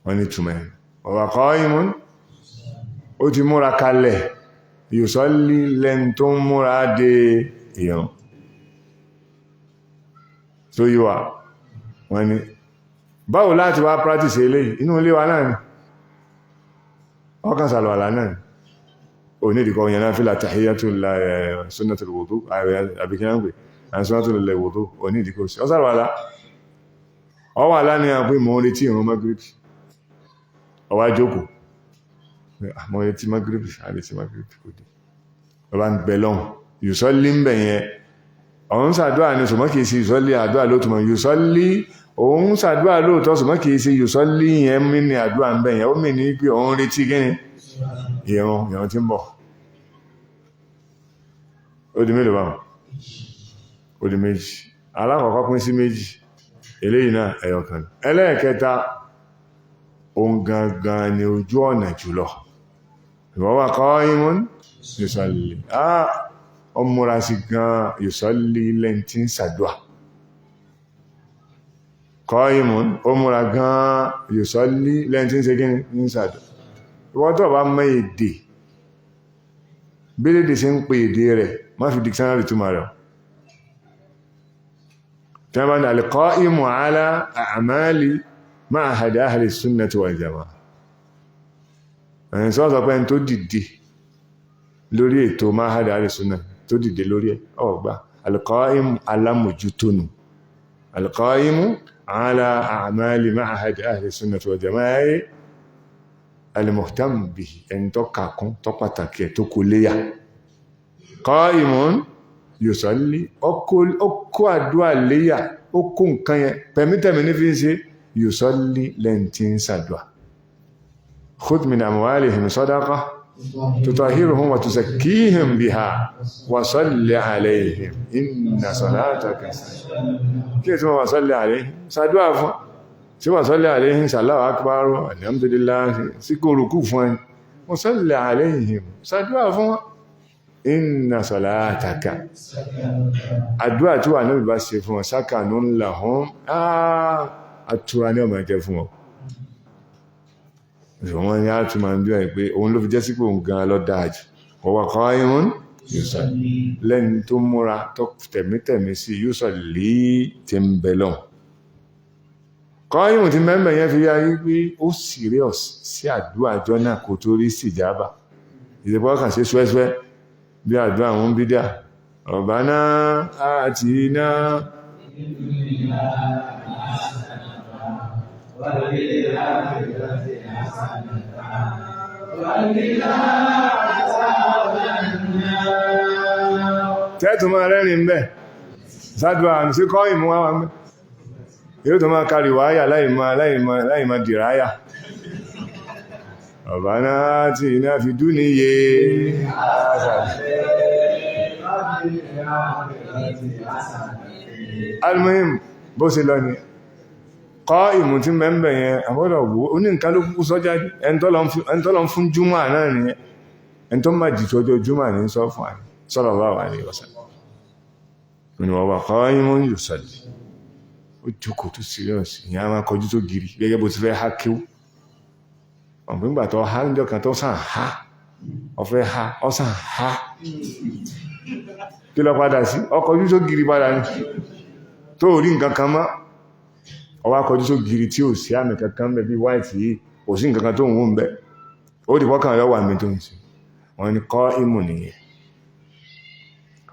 wọ́n ní túnmẹ̀ wa qa'imun ó ti múra kalẹ̀ yusalli lẹ́n tó ń múra dé ìrun tó yíwa wọ́n ni báwo láti wá practice eléyìí inú ilé wa náà ni ọkàn sàlọ̀wàlá náà ni ò ní ìdíkọ̀ òyìnbó fílà tahiyyatul sunnatul wudu àbíkínágbé àti sunnatul wudu ò ní ìdíkọ̀ sí ọ́sàlọ̀wàlá ọwà láníyàn pé mọ́ retí ìrun magribi ọwá jókòó mọ́ retí magribi àbítí magribi kò dé ọba ń bẹ lọ́hùn yusalli ń bẹ̀ yẹn ọ̀hún sàdúrà ní ṣùgbọ́n kìí sí yusalli àdúrà lóòtùmọ̀ yusalli òun sàdúrà lóòtọ́ ṣùgbọ́n kìí sí yusalli yẹn mí ní àdúrà ń bẹ̀ yẹn ó mì ní pé òun retí gíní ìrun tí ń bọ̀ ó di mélòó báwọn ó di méjì alákọ̀ọ́kọ́ pín sí méjì eléyìí náà ẹyọkan ẹlẹ́ẹ̀kẹta òun gangan ni ojú ọ̀nà jùlọ ìwọ́n wà qa'imun yusalli ó múra sí gan yusalli lẹ́ntí ń sàdúà qa'imun ó múra gan yusalli lẹ́ntí ń ṣe gíní ń sàdúà ìwọ́n tó bá mọ̀ èdè bílédè sí ń pè èdè rẹ̀ má fi dictionary túmọ̀ rẹ̀ tẹ́bàá al-qa'imu ala a'mali ma'had ahli sunnati wal jama'a ẹ̀yìn sọ́sọ́ pé tó dìde lórí ètò ma'had ahli sunnati tó dìde lórí ọgbà al-qa'imu alámòjútónù al-qa'imu ala a'mali ma'had ahli sunnati wal jama'a al-muhtam bihi ẹni tó kàkún tó pàtàkì tó kò léyà qa'imun yusalli ọkọ̀ àdúwà léyà ó kó nǹkan yẹn pẹ̀mítẹ̀mí ní fi ń ṣe yusalli lẹ́ntí ń sàdúwà khudh min amwalihim sadaqa tutahhiruhum wa tuzakkihim biha wa salli alayhim inna salataka kí è tí wọ́n wa salli alayhim sàdúwà fún tí wa salli alayhim sallahu akbar alhamdulillah sí kò rùkú fún ẹni wa salli alayhim sàdúwà fún wọn inna salataka àdúrà tí wà náà bá ṣe fún wọn sakanun lahum àtúrà ní ọmọ ẹ̀jẹ̀ fún wọn wọ́n ni a tún máa ń bí ẹ̀ pé òun ló fi jẹ́ sí pé òun gan lọ dáájì ọwọ́ qa'imun yusalli lẹ́ni tó múra tó tẹ̀mítẹ̀mí sí yusalli ti ń bẹ lọ́n qa'imun ti mẹ́mẹ́ yẹn fi yá yí pé ó serious sí àdúrà àjọ náà kò tó rí sí ìjábà ìdìbò kàn sí ṣúẹ́ṣúẹ́ bí àdúrà àwọn bídá Rabbana atina tẹ́tù máa rẹ́rìn bẹ́ sádùá sí kọ́ ìmú wá wá mẹ́ yóò tó máa kàrí wáyà láìmá dìráyà Rabbana atina fid dunya almuhim bó ṣe lọ ni kọ́ ìmú tí mẹ́mbẹ̀ yẹn àwọ́dọ̀ wo ó ní nǹkan ló kúkú sọ́já ẹni tó lọ fún júmọ́ náà nìyẹn ẹni tó má jì tọ́jọ́ júmọ́ ní sọ fún àní sallallahu alaihi wasallam ni wọ́n wà qa'imun yusalli ó jókòó tó serious ìyá máa kọjú tó gírí gẹ́gẹ́ bó ti fẹ́ há kíw ọ̀gbìngbà tó há níjọ́ kan tó sàn há ọ̀fẹ́ há ọ̀sàn há kí lọ padà sí ọkọ̀jú tó gírí padà ní tó rí nǹkan kan mọ́ ọwá kọjú tó gírí tí ò sí àmì kankan bẹ̀ bí white yìí ò sí nǹkan kan tó ń wó ń bẹ́ ó dì fọ́kàn yọ wà mí tó ń sí wọ́n ní qa'imu nìyẹn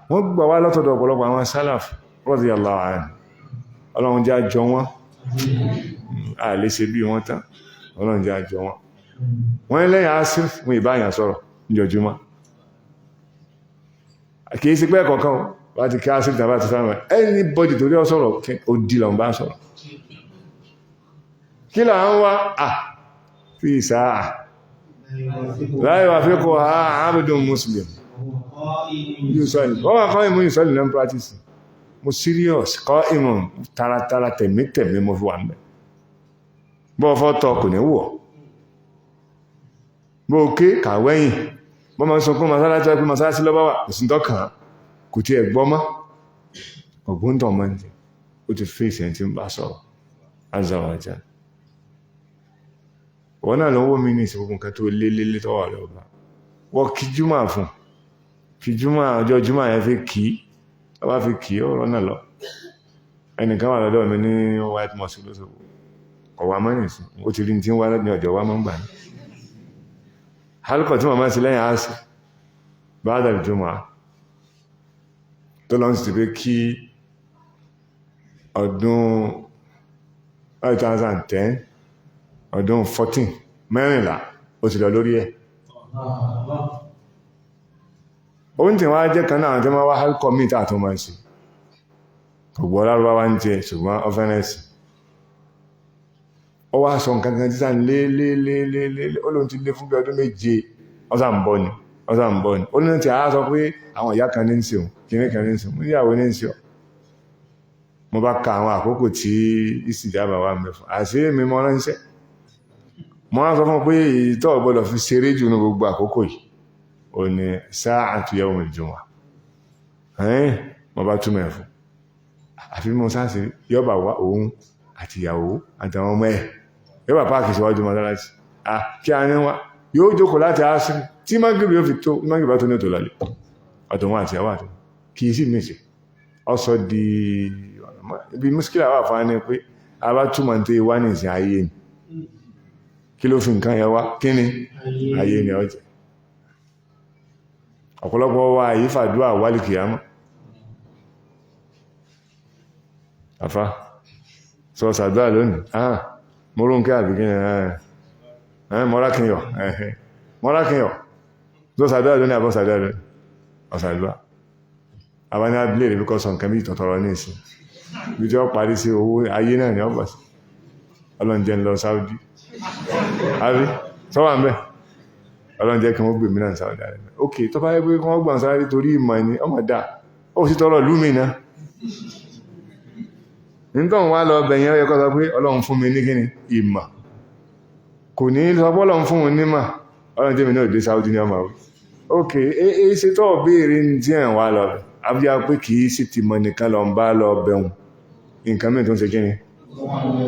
wọ́n gbà wá lọ́tọ̀dọ̀ ọ̀pọ̀lọpọ̀ àwọn salaf radiyallahu anhu ọlọ́run jẹ́ àjọ wọn a lè ṣe bí wọ́n tán ọlọ́run jẹ́ àjọ wọn wọ́n lẹ́yìn asir fún ìbáyàn sọ̀rọ̀ níjọjúmọ́ kìí sí pẹ́ kọ̀ọ̀kan wá ti kí asir tàbí àti fáwọn anybody torí ọ sọ̀rọ̀ ó dì lọ bá sọ̀rọ̀ kí là ń wá fi ìsáà láyé wà fi kọ́ abdun muslim wọ́n wà kọ́ ìmú ìsọ́lì náà practice mo serious kọ́ ìmú taratara tẹ̀mítẹ̀mí mo fi wà mẹ́ bọ́ fọ́tọ̀ kò ní wọ̀ bó ké kàwẹ́yìn bọ́ ma sọ pé masálásí lọ́bá wà kò sí tọ́kàn kò tí ẹ̀ gbọ́ mọ́ ọgbóntọ̀ mọ́ ní ó ti fèsì ẹni tí ń bá sọ̀rọ̀ azawajá wọ́n náà lọ́wọ́ mi ní ìsìnkú nǹkan tó lélélé tọ́wà lọ́ba wọ́n kí júmọ̀ fún fi júmọ̀ ọjọ́ júmọ̀ yẹn fi kì í tó bá fi kì í ó rọ́nà lọ ẹnìkan wà lọ́dọ̀ mi ní white mosque lóṣogbo ọ̀wà mọ́nìsì ó ti rí ní tí ń wá ní ọjọ́ wá mọ́ ń gbà ní hálùkọ̀ tí màmá sí lẹ́yìn àásì bá dàbí júmọ̀ tó lọ́n sì ti pé kí ọdún 2010 ọdún 14 mẹ́rìnlá ó ti lọ lórí ẹ̀ oún tí wọ́n á jẹ́ kan náà tí wọ́n wá hálùkọ̀ mítà tó máa sí gbogbo ọlárúbáwá ń jẹ ṣùgbọ́n ọfẹ́nẹ́sì ó wá sọ nǹkan kan títà lé ó lóun ti lé fún bí ọdún méje ọ̀sà ń bọ̀ ni ó ní tí a sọ pé àwọn ìyá kan ní ń ṣeun kìíní kan ní ń ṣeun níyàwó ní ń ṣe ọ mo bá ka àwọn àkókò tí ìsìjábà wà mẹ́fà àṣírí mi mọ́ ránṣẹ́ mo wá sọ fún pé ìtọ́ gbọ́dọ̀ fi ṣeré jù ní gbogbo àkókò yìí ó ní sáàtù yawmil jumu'ah mo bá túmọ̀ ẹ̀ fún àfi mo sáàsì yọba wá òun àti ìyàwó àtàwọn ọmọ ẹ̀ yọba páàkì síwájú mọ́sálásí kí a ní wá yóò jókòó láti àásìrì tí mágìrì yóò fi tó mágìrì bá tó ní ètò lálẹ́ ọ̀tọ̀wọ́n àti ìyàwó àtọ̀ kì í sí mèsì ọsọ di ibi muskila wà fún ẹni pé a bá túmọ̀ tí wá ní ìsìn ayé ni kí ló fi nǹkan yẹn wá kí ni ayé ni ọjẹ́ ọ̀pọ̀lọpọ̀ wa àyífàdúrà wálì kìyàmọ́ afá sọ sàdúrà lónìí mọ́rúnkẹ́ àbíkín mọ́rákínyọ̀ tó sàdúrà lónìí àbọ́ sàdúrà lónìí ọ̀sàdúrà àwọn ní abilé rẹ̀ bíkọ́ sọ nǹkan bí ìtọ̀tọ̀rọ̀ ní ìsìn bí tí ó parí sí owó ayé náà ní ọgbà sí ọlọ́njẹ́ ń lọ Saudi àbí sọ́wà ń bẹ́ ọlọ́njẹ́ kí wọ́n gbé mìíràn Saudi Arabia ok tó bá yẹ pé wọ́n gbà sáré torí ìmọ̀ ẹni ọmọ dáa ó sì tọrọ lúmìnà nítorí wá lọ bẹ̀yẹn ọyẹ́kọ́ sọ pé ọlọ́run fún mi ní kíni ìmọ̀ kò ní sọ pé ọlọ́run fún mi nímọ̀ ọlọ́run jẹ́ mi náà dé Saudi ní ọmọ wí ok ṣe tọ́ béèrè ní tí ẹ̀ wá lọ bẹ̀ àbíyá pé kìí sí ti mọ̀ nìkan lọ ń bá lọ bẹ̀hùn nǹkan mìí tó ń ṣe kíni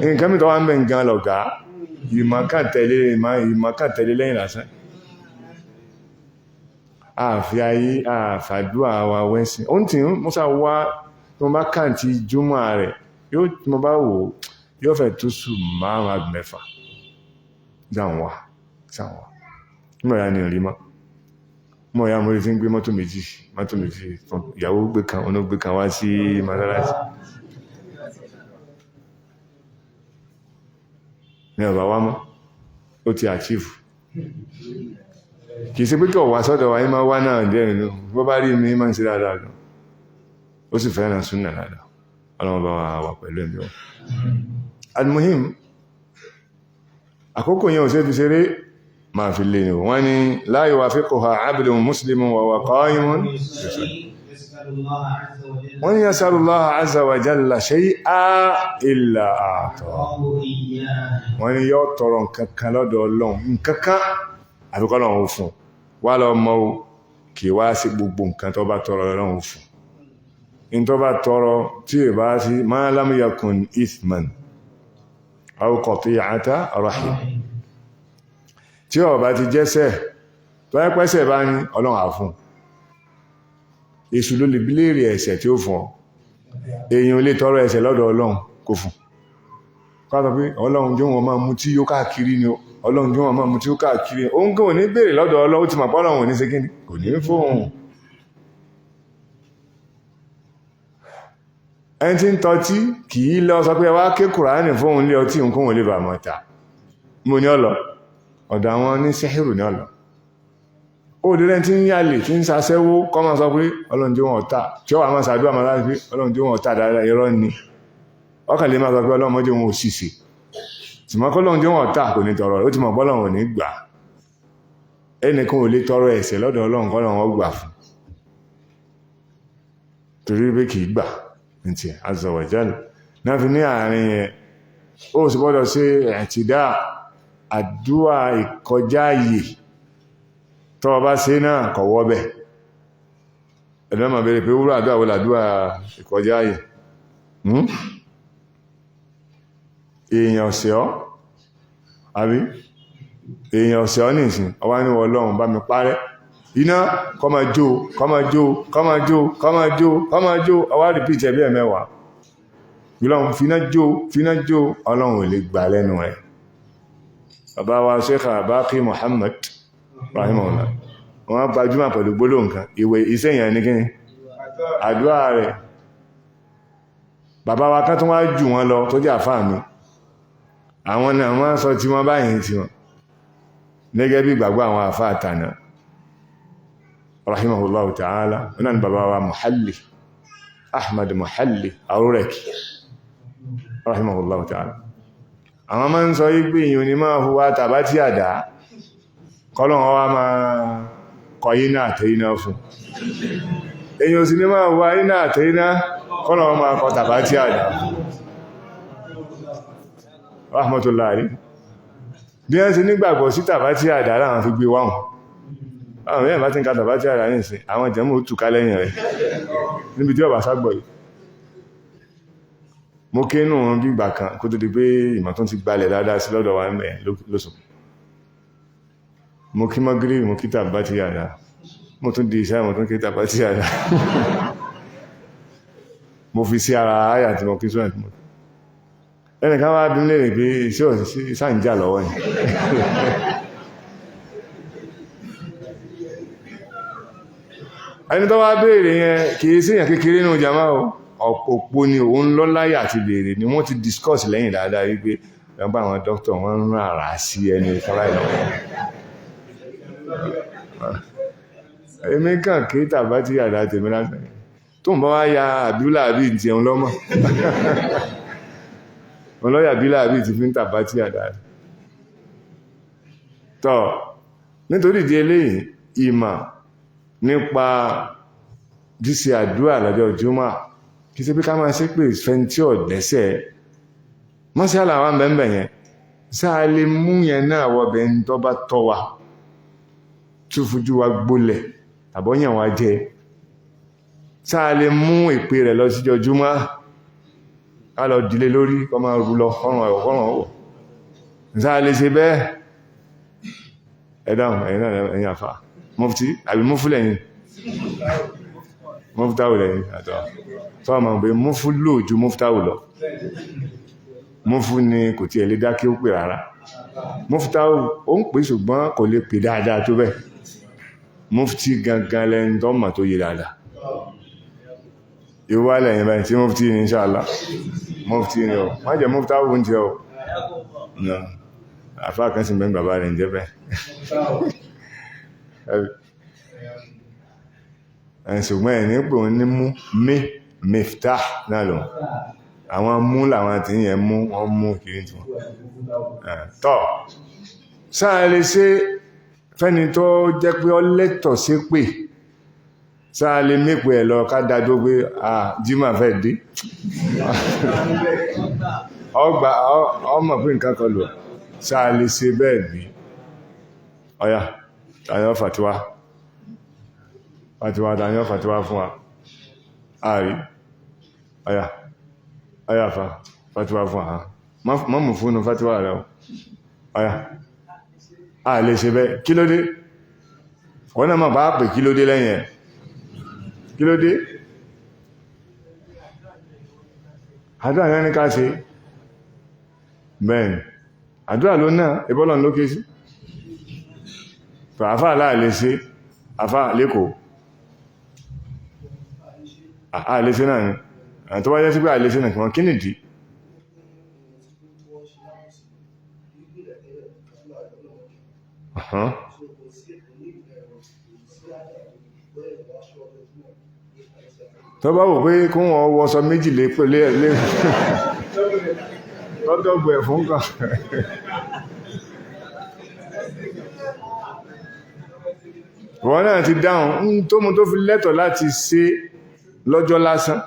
nǹkan mìí tó wá ń bẹ̀ nǹkan lọ gá ìmọ̀kàn tẹ̀lé lẹ́yìn lásán àfi ayé àfàdúrà wa wẹ́sìn ó ń tì ń mọ́sá wá tó bá kàǹtì júmọ̀ rẹ̀ yóò tí mo bá wò yóò fẹ́ tó sù márùn-ún àbí mẹ́fà dáwọn mọ̀ ya ní orí mọ̀ ya mọ̀ rí fi ń gbé mọ́tò méjì ìyàwó gbé kan ọ̀nà gbé kan wá sí mọ́sálásí ní ọ̀bá wá mọ́ ó ti achieve kìí sí pé kí ọ̀wà sọ́dọ̀ wa ní máa wá náà díẹ̀ nínú bó bá rí mi máa ń ṣe dáadáa lọ ó sì fẹ́ràn súnnà dáadáa ọlọ́wọ́ bá wà pẹ̀lú ẹ̀mí wọn al-muhim àkókò yẹn ò sí fi ṣeré máa fi lè ní wọ́n ni la yuwafiquha abdun muslimun wa huwa qa'imun wọ́n ni yasalullaha azza wa jalla shay'an illa a'tahu wọ́n ni yóò tọrọ nǹkankan lọ́dọ̀ Ọlọ́run nǹkankan àfikọ́ Ọlọ́run fún wà lọ mọ́ kí wá sí gbogbo nǹkan tó bá tọrọ Ọlọ́run fún in tó bá tọrọ tí è bá sí ma lam yakun ithman aw qati'ata rahim tí ó bá ti jẹ́sẹ̀ tó ẹ́ pẹ́sẹ̀ bá ní Ọlọ́run á fún èṣù ló lè bílèrè ẹ̀ṣẹ̀ tí ó fún ọ èèyàn lè tọrọ ẹ̀ṣẹ̀ lọ́dọ̀ Ọlọ́run kò fún kọ́tọ̀ pé Ọlọ́run jẹ́ wọn máa mú tí yóò káàkiri ni Ọlọ́run jẹ́ wọn máa mú tí yóò káàkiri ó ń gẹ́ òní bèèrè lọ́dọ̀ Ọlọ́run ti màpá Ọlọ́run ní sekíní kò ní fóhun ẹni tí ń tọ́tí kì í lọ sọ pé wá ké Kùránì fóhun lé ọtí nǹkan wọn lè bà mọ́ta mo ní ọlọ ọ̀dọ̀ àwọn ní sẹ́hìrù ní ọlọ ó dẹ́rẹ́ tí ń yàlè tí ń sasẹ́wó kọ́ máa sọ pé Ọlọ́run jẹ́ wọn ọ̀tá tí ó wà máa sàdúrà máa láti pé Ọlọ́run jẹ́ wọn ọ̀tá dáadáa irọ́ ni ọkàn lè máa sọ pé Ọlọ́run jẹ́ wọn òṣìṣẹ́ tìmọ́kọ́ Ọlọ́run jẹ́ wọn ọ̀tá kò ní tọrọ ó ti mọ̀ pé Ọlọ́run ò ní gbà ẹnìkan ò lè tọrọ ẹ̀ṣẹ̀ lọ́dọ̀ Ọlọ́run kọ́ Ọlọ́run ó gbà fún torí pé kì í gbà ní tiẹ̀ azza wa jalla náà fi ní àárín yẹn ó sì gbọ́dọ̀ ṣe ẹ̀tìdá àdúrà ìkọjá yìí tọ́ bá ṣe náà kọ̀wọ́ bẹ̀ ẹ̀dọ́ ma bèèrè pé wúrà àdúrà wọlà àdúrà ìkọjá yìí èèyàn ọ̀sẹ̀ ọ́ àbí èèyàn ọ̀sẹ̀ ọ́ nìsìn ọwá ní Ọlọ́run bá mi parẹ́ iná kó máa jó kó máa jó kó máa jó kó máa jó kó máa jó ọwá rìpíìtì ẹ̀bí ẹ̀mẹ́wàá ìlọ́run finá jó ọlọ́run ò lè gbà lẹ́nu rẹ̀. Bàbá wa Sheikh Baqi Muhammad rahimahullah wọ́n gbajúmọ̀ pẹ̀lú gbólóhùn kan ìwé iṣẹ́ yẹn ní kíni àdúrà rẹ̀. Bàbá wa kan tó wá jù wọ́n lọ tó jẹ́ àfáà mi àwọn náà wọ́n sọ tí wọ́n báyìí tí wọ́n gẹ́gẹ́ bí ìgbàgbọ́ àwọn àfáà tànà rahimahullah ta'ala wọ́n náà ni bàbá wa Muhalli Ahmad Muhalli Arureki rahimahullah ta'ala àwọn máa ń sọ wípé èèyàn ni máa hùwà tàbá tí àdá kọ́lọ̀wọ́ wá máa kọ iná àtẹ́iná fún èèyàn sì ní máa hùwà iná àtẹ́iná kọ́lọ̀wọ́ máa kọ tàbá tí àdá rahmatullahi bí wọ́n sì nígbàgbọ́ sí tàbá tí àdá láwọn fi gbé wáhùn àwọn mẹ́rin bá ti ń ka tàbá tí àdá ní ìsìn àwọn jẹ́mú túká lẹ́yìn rẹ̀ níbi tí ọba ságbọ̀ yìí mo kéènù bí ìgbà kan kó tó di pé ìmọ̀ tó ti gbalẹ̀ dáadáa sí lọ́dọ̀ wa mẹ́ lóṣù mo kí mọ́gírí mo kí tàbá tí àdá mo tún di iṣẹ́ mo tún kí tàbá tí àdá mo fi sí ara àyà tí mo kí sọ́nà tí mo ẹnìkan wá bí lè pé iṣẹ́ òsì sáǹjà lọ́wọ́ ni ẹni tó wá béèrè yẹn kìí sí èyàn kékeré nínú jama òpó ni òun lọ́láyà àti béèrè ni wọ́n ti discuss lẹ́yìn dáadáa wípé ẹgbẹ́ àwọn dókítà wọ́n ń rán àrà sí ẹni ìkọ́lá ìlọ́wọ́ èmi kàn kí tàbá tí àdá tèmi lásán tó ń bá wá ya àbílà àbí ìjẹun lọ́mọ ọlọ́yà àbílà àbí ti fi ń tàbá tí àdá tọ́ nítorí ìdí eléyìí ìmọ̀ nípa díṣe àdúrà lọ́jọ́ jùmọ́ kí sí pé ká máa ṣe pé fẹ́ntí ọ̀dẹ́sẹ̀ mọ́sí àlàwà mẹ́mẹ́ yẹn sáà lè mú yẹn náà wọ́bẹ̀ ń tọ́ bá tọ́ wa tó fojú wa gbólẹ̀ àbọ́yàn wa jẹ sáà lè mú ìpè rẹ̀ lọ síjọ́ jùmọ́ ká lọ dìlé lórí kọ́ máa rú lọ kọ́rùn ọ̀wọ̀ sáà lè ṣe bẹ́ẹ̀ ẹ̀dáhùn ẹ̀yìn àfà mufti àbí mufu lẹ́yìn muftawu lẹ́yìn àtọ́ tó ọmọ pé mufu lò ju muftawu lọ mufu ni kò tí ẹ lè dákí ó pè rárá muftawu ó ń pè ṣùgbọ́n kò lè pè dáadáa tó bẹ́ẹ̀ mufti gangan lẹ́yìn tó mọ̀ tó yẹ dáadáa ìwá lẹ́yìn báyìí tí mufti ní inshallah mufti ni ọ má jẹ muftawu ń jẹ ọ àfáà kan sì mẹ́rin bàbá rẹ̀ ń jẹ́ bẹ́ẹ̀ ṣùgbọ́n ẹ̀ ní pé wọ́n ní mú miftah náà lọ àwọn mú làwọn tí yẹn mú wọ́n mú kiri tí wọ́n tọ́ sáà lè ṣe fẹ́ni tó jẹ́ pé ọ lẹ́tọ̀ sí pé sáà lè mẹ́pẹ̀ ẹ̀ lọ ká dájọ́ pé jímà fẹ́ dé ọmọ pé nǹkan kan lọ sáà lè ṣe bẹ́ẹ̀ bí ọya tàyọ́ fàtíwá tàyọ́ fàtíwá fún wa ààrí ọya fàtíwá fún wa mọ́mù fún fàtíwá rẹ̀ ọya a lè ṣe bẹ́ kí ló dé wọ́n náà máa bá pè kí ló dé lẹ́yìn ẹ̀ kí ló dé àdúrà náà ní ká ṣe bẹ́ẹ̀ àdúrà ló náà ìbọ́lọ̀ lókè sí àfá aláàlẹ́ sí àfá lẹ́kọ̀ọ́ àlẹ́ sí náà ni tó bá jẹ́ sí pé àlẹ́ sí náà kìí kí nìdí tó bá wò pé kún wọn wọ́sọ méjì lé lọ́dọ̀gbẹ̀ fún kan wọ́n náà ti dáhùn tó mú tó fi lẹ́tọ̀ láti ṣe lọ́jọ́ lásán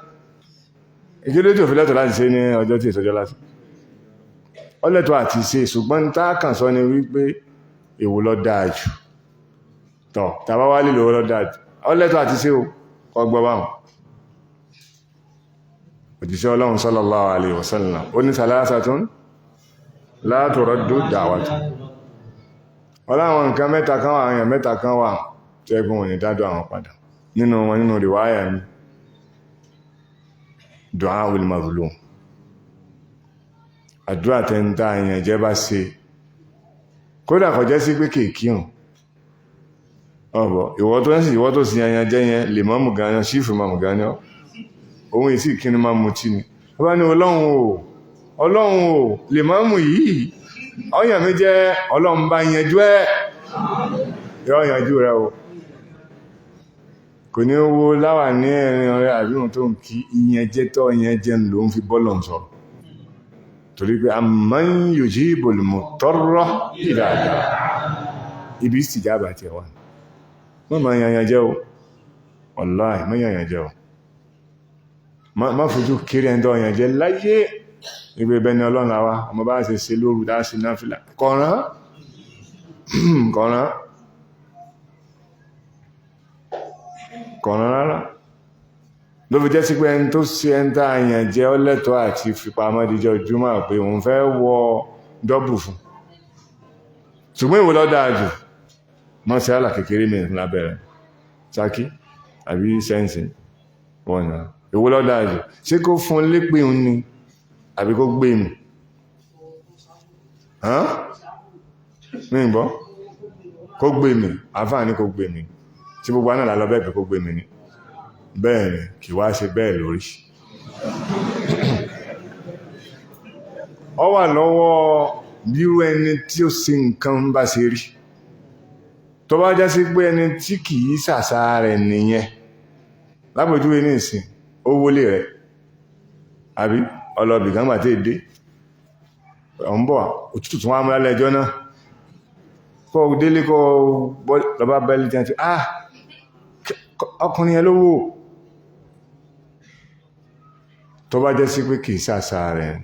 ìkéde tó fi lẹ́tọ̀ láti ṣe ní ọjọ́ tí ìsọjọ́ lásán ó lẹ́tọ̀ àti ṣe ṣùgbọ́n tá kàn sọ ni wípé èwo ló dáa jù tọ́ tàbá wá lílò ló dáa jù ó lẹ́tọ̀ àti ṣe ọgbọ́ báhùn òjíṣẹ́ Ọlọ́run sallallahu alaihi wasallam ó ní salasatun la turaddu da'watu ọláwọn nǹkan mẹ́ta kan wà àyàn mẹ́ta kan wà tẹ́gbọ́n wọn ni dádọ́ àwọn padà nínú rìwáyà mi du'aul mazlum àdúrà tẹ́ntà èèyàn jẹ́ bá ṣe kódà kò jẹ́ sí pé kèkíhùn ọ̀bọ̀ ìwọ́ tó sì yanyan jẹ́ yẹn lè mọ́mù gan-an sífù mọ́mù gan-an ohun ìsì kíni máa mú tí ni ó bá ní ọlọ́run o lè mọ́mù yìí ọyàn mi jẹ́ ọlọ́run bá yanjú ẹ̀ yọ yanjú rẹ o kò ní owó láwà ní ẹ̀rin ọ̀rẹ́ àbíhùn tó ń kí ìyẹn jẹ́ tọ́ ìyẹn jẹ́ ló ń fi bọ́lọ̀ sọ̀rọ̀ torí pé amman yujibul mutarra idha da'a ibi ìsìjábà tí ẹwà mọ́ ma yanyan jẹ́ o wallahi mọ́ yanyan jẹ́ o má fojú kéré ẹ̀ndọ́ yanyan jẹ́ láyé ìgbé bẹni ọlọ́run àwá ọmọ bá ṣe lóru dáṣe náfìlà kọ̀rán rárá ló fi jẹ́ sí pé ẹni tó sí ẹntà àyàn jẹ́ ọlẹ́tọ́ àti fipamọ́ díjọ́ jùmọ́ pé òun fẹ́ wọ dọ́bù fún ṣùgbọ́n ìwò lọ́dá jù mọ́ sí àlà kékeré mìíràn lábẹ́rẹ̀ sákí àbí sẹ́ǹsì wọ̀nà ìwò lọ́dá jù ṣé kó fún lépè òun ni àbí kó gbé mi ní ìgbọ́ kó gbé mi àfáà ní kó gbé mi tí gbogbo aná lálọ bẹ́ẹ̀ pé kó gbé mi ní bẹ́ẹ̀ ni kì wá ṣe bẹ́ẹ̀ lórí ọ wà lọ́wọ́ bírú ẹni tí ó ṣe nǹkan bá ṣe rí tó bá já sí pé ẹni tí kìí ṣàṣà rẹ̀ nìyẹn lápòjúwe ní ìsìn ó wọlé rẹ̀ àbí ọlọ́bì kan gbà tí èdè ọ̀nbọ̀ òtútù tún wá mú lálẹ́ ẹjọ́ náà kọ́ délé kọ́ lọ́bá bẹ́lí tí a ti ọkùnrin ẹlówó tó bá jẹ́ sí pé kìí ṣàṣà rẹ̀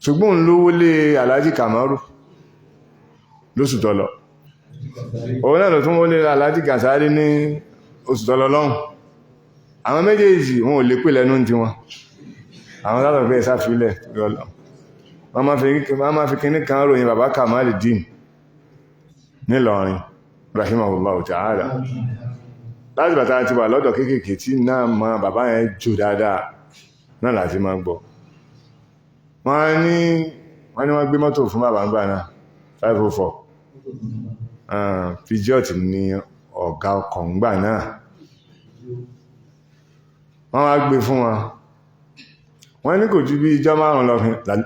ṣùgbọ́n lówó lé Alhaji Kamaru lóṣù tọ́lọ òun náà lọ tún wó lé Alhaji Kasari ní oṣù tọ́lọ lọ́hùn àwọn méjèèjì wọn ò lè pè lẹ́nu tí wọn àwọn látọ̀ pé ìsáfilẹ̀ lọ́lọ́ wọ́n máa fi kíní kan ròyìn bàbá Kamaluddin nílọrin rahimahullahu ta'ala láti bàtà ti wà lọ́dọ̀ kéékèèké tí náà ma bàbá yẹn jù dáadáa náà láti máa gbọ́ wọ́n ní wọ́n gbé mọ́tò fún bàbá ńgbà náà 504 Peugeot ní ọ̀gá ọkọ̀ ńgbà náà wọ́n wá gbé fún wọn wọ́n ní kò ju bí ijọ́ 5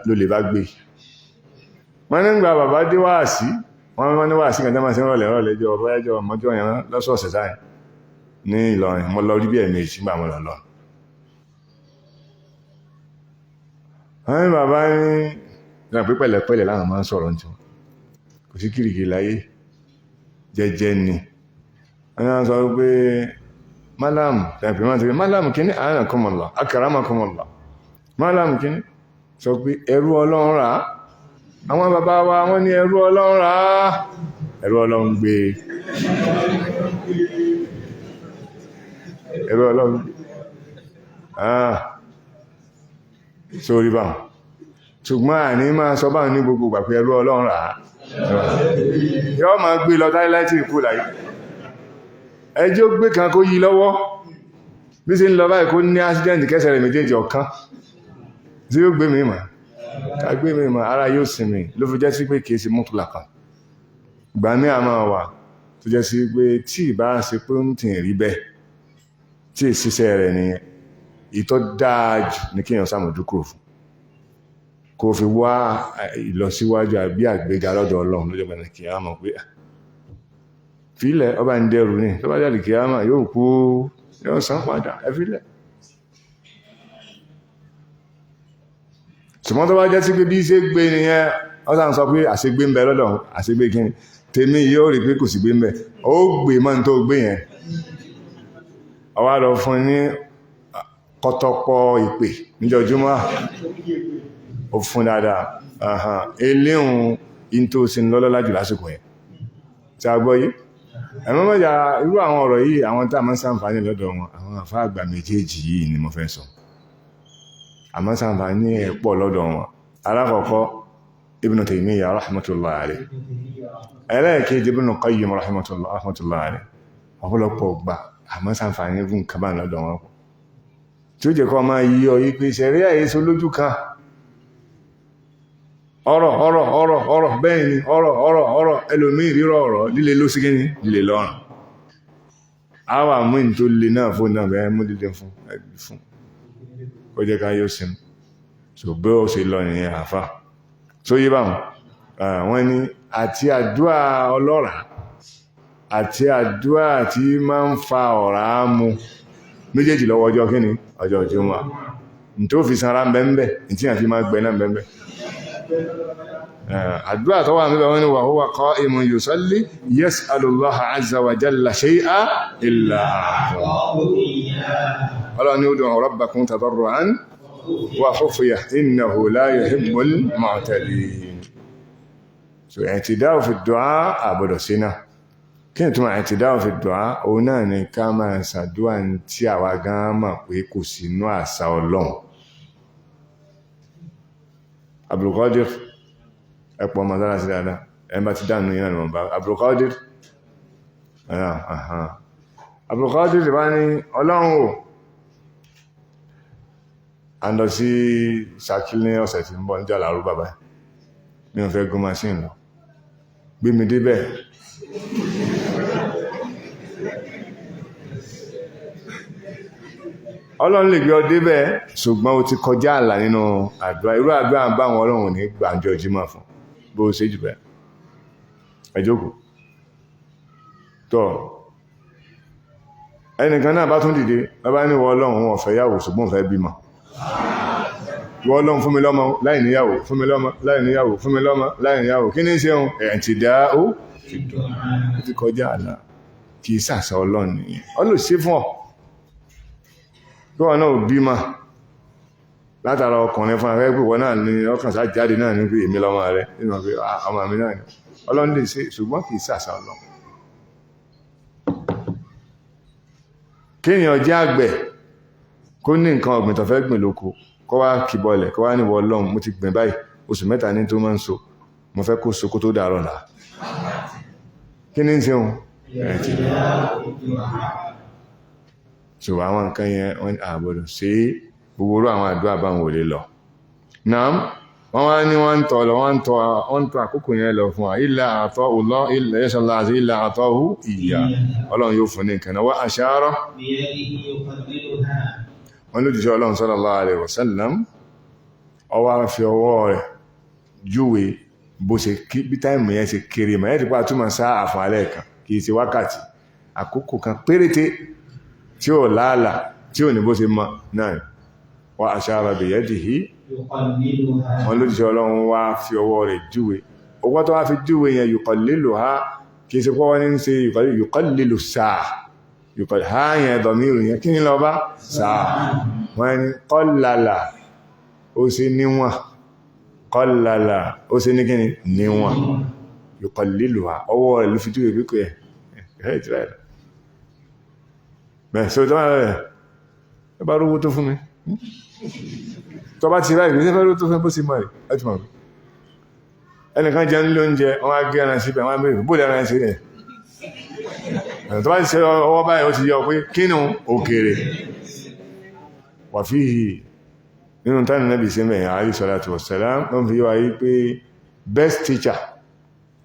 ló lè bá gbé wọ́n ní gba bàbá dé wáàsí wọ́n ní wáàsí kan tẹ́mà sí rọ̀lẹ̀ jọ ọ̀bọ̀yájọ́ ọmọjọ́ yẹn lọ́sọ̀ọ̀sẹ̀ sáì ní Ìlọrin mo lọ rí bí ẹ̀mẹ́jì gbà mọ́ lọ wọ́n ní bàbá ní ìrìn pé pẹ̀lẹ̀pẹ̀lẹ̀ láwọn máa ń sọ̀rọ̀ ní tiwọn kò sí kìrìkì láyé jẹ́jẹ́ ni wọ́n náà sọ pé málàmù tẹ̀pẹ̀ máa ti rí málàmù kíní a'anakumullah akramakumullah málàmù kíní sọ pé ẹrú Ọlọ́run rà á àwọn bàbá wa wọ́n ní ẹrú Ọlọ́run rà á ẹrú Ọlọ́run gbé ẹrú Ọlọ́run gbé sórí bá ṣùgbọ́n àní máa sọ bá ní gbogbo gbà pé ẹrú Ọlọ́run rà á yọ́ máa gbé lọ táìláìtì ìkú láyé ẹjọ́ gbé kan kó yí lọ́wọ́ bí sí ń lọ báyìí kó ní ásídẹ́ǹtì kẹsẹ̀ rẹ̀ méjèèjì ọ̀kan tí ó gbé mi mà ká gbé mi mà ara yóò sinmi ló fi jẹ́ sí pé kìí ṣe mọ́tòlá kan gbà mí àmà wà tó jẹ́ sí pé tí ìbá ṣe pé ń tì rí bẹ́ẹ̀ tí ìṣiṣẹ́ rẹ̀ nìyẹn ìtọ́ dáa jù ní kéèyàn sàmójúkúrò fún kò fi wá ìlọsíwájú àbí àgbéga lọ́dọ̀ Ọlọ́run lójọ́ gbẹ̀rẹ̀ kìí àmọ̀ pé fílẹ̀ ọba ń dẹrù ní tó bá jáde kìí àmà yóò kú yóò san padà ẹfílẹ̀ ṣùgbọ́n tó bá jẹ́ sí pé bí ṣe gbé nìyẹn wọ́n sàn sọ pé àṣegbé ń bẹ lọ́dọ̀ àṣegbé kí ni tèmi yóò rí pé kò sí gbé ń bẹ ó gbé mọ́ tó gbé yẹn ọwá lọ fún ní kọ́tọ́pọ̀ ìpè níjọjúmọ́ ó fún dáadáa eléhùn into sin lọ́lọ́lá jù lásìkò yẹn tí a gbọ́ yìí ẹ̀mọ́ mọ́jà irú àwọn ọ̀rọ̀ yìí àwọn tá a máa ń ṣàǹfààní lọ́dọ̀ wọn àwọn àfáà àgbà méjèèjì yìí ni mo fẹ́ sọ àmọ́ ṣàǹfààní ẹ̀ pọ̀ lọ́dọ̀ wọn alákọ̀ọ́kọ́ Ibn Taymiyyah rahmatullahi alayhi ẹlẹ́ẹ̀kejì Ibn Qayyim rahmatullahi alayhi ọ̀pọ̀lọpọ̀ gbà àmọ́ sàǹfààní fún nǹkan bá lọ́dọ̀ wọn pọ̀ tí ó jẹ́ kó máa yí ọ yí pé ṣẹ̀rí àyèsó lójú kan ọ̀rọ̀ bẹ́ẹ̀ ni ọ̀rọ̀ ẹlòmíì rírọ̀ ọ̀rọ̀ líle ló sí kíní líle lọ́rùn àwa mú ní tó le náà fún náà bẹ́ẹ̀ mú dídé fún ó jẹ́ ká yóò sinmi so bí ó ṣe lọ nìyẹn àfà tó yí báwọn wọ́n ní àti àdúrà ọlọ́ràá àti àdúrà tí máa ń fa ọ̀rá mu méjèèjì lọ́wọ́ ọjọ́ kíni ọjọ́ Jímọ̀ ní tó fi sanra mbẹ́mbẹ́ ní tí a fi máa gbẹ náà mbẹ́mbẹ́ àdúrà tó wà níbẹ̀ wọ́n ní wa huwa qa'imun yusalli yas'alu Allaha azza wa jalla shay'an illa ọlọ́run ní ud'u rabbakum tadarru'an wa khufyah innahu la yuhibbul mu'tadin so i'tida'u fi du'a àbọ̀dọ̀ sí náà kí ni túnmọ̀ i'tida'u fi du'a òun náà ni ká máa ṣàdúrà tí àwa gan mọ̀ pé kò sínú àṣà Ọlọ́run Abdulkadir ẹ̀pọ̀ mọ̀sára sí dáadáa ẹ̀mbà ti dánú yìí náà bá Abdulkadir Abdulkadir bá ní Ọlọ́run ò a lọ sí Ṣakí ní ọ̀sẹ̀ tí ń bọ̀ ní Jàlárú bàbá mi ò fẹ́ gún machine lọ gbé mi débẹ̀ Ọlọ́run lè gbé ọ débẹ̀ ṣùgbọ́n o ti kọjá àlà nínú àdúrà irú àdúrà bá àwọn Ọlọ́run ní gbàǹjọ Jímọ̀ fún bó ṣe jù bẹ́ẹ̀ ẹ jókòó tọ́ ẹnìkan náà bá tún dìde lọ́bá ní wọ́n Ọlọ́run wọn fẹ́ yàwó ṣùgbọ́n fẹ́ bímọ wọ́n Ọlọ́run fún mi lọ́mọ láì níyàwó fún mi lọ́mọ láì níyàwó fún mi lọ́mọ láì níyàwó kí ní ṣe ohun ẹ̀yàn ti dá ó fi dùn ó ti kọjá àlà kì í sàṣà Ọlọ́run nìyẹn Ọlọ́run ṣe fún ọ bí wọn náà bímọ látara ọkùnrin fún afẹ́ pé wọ́n náà ní ọkàn sá jáde náà ní pé èmi lọ́mọ rẹ̀ nínú pé ọmọ mi náà ni Ọlọ́run lè ṣe ṣùgbọ́n kì í sàṣà Ọlọ́run kéèyàn jẹ́ àgbẹ̀ kó ní nǹkan ọ̀gbìn tó fẹ́ gbìn lóko kó wá kìbọlẹ̀ kó wá ní wọ Ọlọ́run mo ti gbìn báyìí oṣù 3 ní tó máa ń so mo fẹ́ kó so kó tó dàrọ̀ là kí ní ṣe ohun ẹ̀ ti so àwọn nǹkan yẹn wọ́n àbọ̀dọ̀ sí gbogbo orú àwọn àdúrà bá ń wòlé lọ náà wọ́n wá ní wọ́n ń tọ́ àkókò yẹn lọ fún wa ilẹ̀ àtọ́ òlọ́ ilẹ̀ yẹ́sọ̀lá àti ilẹ̀ àtọ́ hù ìyà Ọlọ́run yóò fún ní nǹkan náà wá àṣàárọ̀ wọ́n ló jíṣẹ́ Ọlọ́run sallallahu alaihi wasallam ó wá fi ọwọ́ rẹ̀ júwe bó ṣe bí táìmù yẹn ṣe kéré mọ̀ ẹ́ ti pa túmọ̀ sáà fún alẹ́ kan kì í ṣe wákàtí àkókò kan péréte tí ó láàlà tí ó ní bó ṣe mọ́ náà wá ashara biyadihi wọ́n ló jíṣẹ́ Ọlọ́run wá fi ọwọ́ rẹ̀ júwe ọwọ́ tó wá fi júwe yẹn yuqalliluha kì í ṣe pọ́ wọ́n ní ṣe yuqallilu sáà ha yẹn dọ̀míru yẹn kí ní lọ bá sáà wọ́n ni qallala ó ṣe níwọ̀n qallala ó ṣe ní kí ni níwọ̀n yuqalliluha ọwọ́ rẹ̀ ló fi júwe pípẹ́ ẹ̀ bẹ́ẹ̀ so tó máa rẹ̀ ẹ bá rówó tó fún mi tó bá ti ráì ní ẹfẹ́ rówó tó fún bó sì mọ̀ rẹ̀ ẹ ti mọ̀ rẹ̀ ẹnìkan jẹ́ nílé oúnjẹ wọ́n á gé ẹran síbẹ̀ wọ́n á bèèrè bóòlù ẹran sí rẹ̀ tó bá ti ṣe ọwọ́ báyìí ó ti yọ pé kínú òkèrè wà fíhì nínú tánì Nábì sí mẹ́rin alayhi salatu wassalam ló ń fi yíwa yí pé best teacher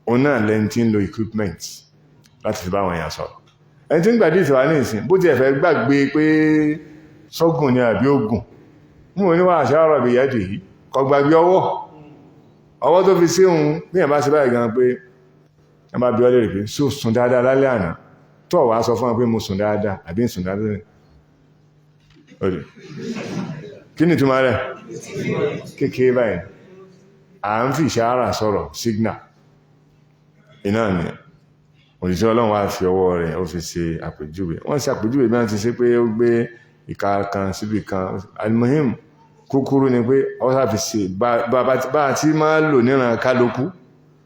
òun náà lẹ́ni tí ń lo equipment láti fi bá wọn yàn sọ̀rọ̀ ẹni tí ń gbàdí ìsìnwá ní ìsìn bó ti ẹ̀fẹ́ gbàgbé pé sọ́gùn ni àbí ogun mú oníwà ashara biyadihi kò gbàgbé ọwọ́ tó fi sí ohun bí ẹ̀ bá ṣe báyìí gan pé ẹ bá bí ọlẹ́rìí pé só sùn dáadáa lálẹ́ àná tó wá sọ fún wọn pé mo sùn dáadáa àbí sùn dáadáa ọdún kí ni túnmọ̀ rẹ̀ kékeré báyìí à ń fi ìṣàárà sọ̀rọ̀ signal iná ni òjíṣẹ́ Ọlọ́run wá fi ọwọ́ rẹ̀ ó fi ṣe àpèjúwe wọ́n ṣe àpèjúwe bí wọ́n ti ṣe pé ó gbé ìka kan síbi kan almuhim kúkúrú ni pé ó sáfi ṣe bá tí máa lò níran kálukú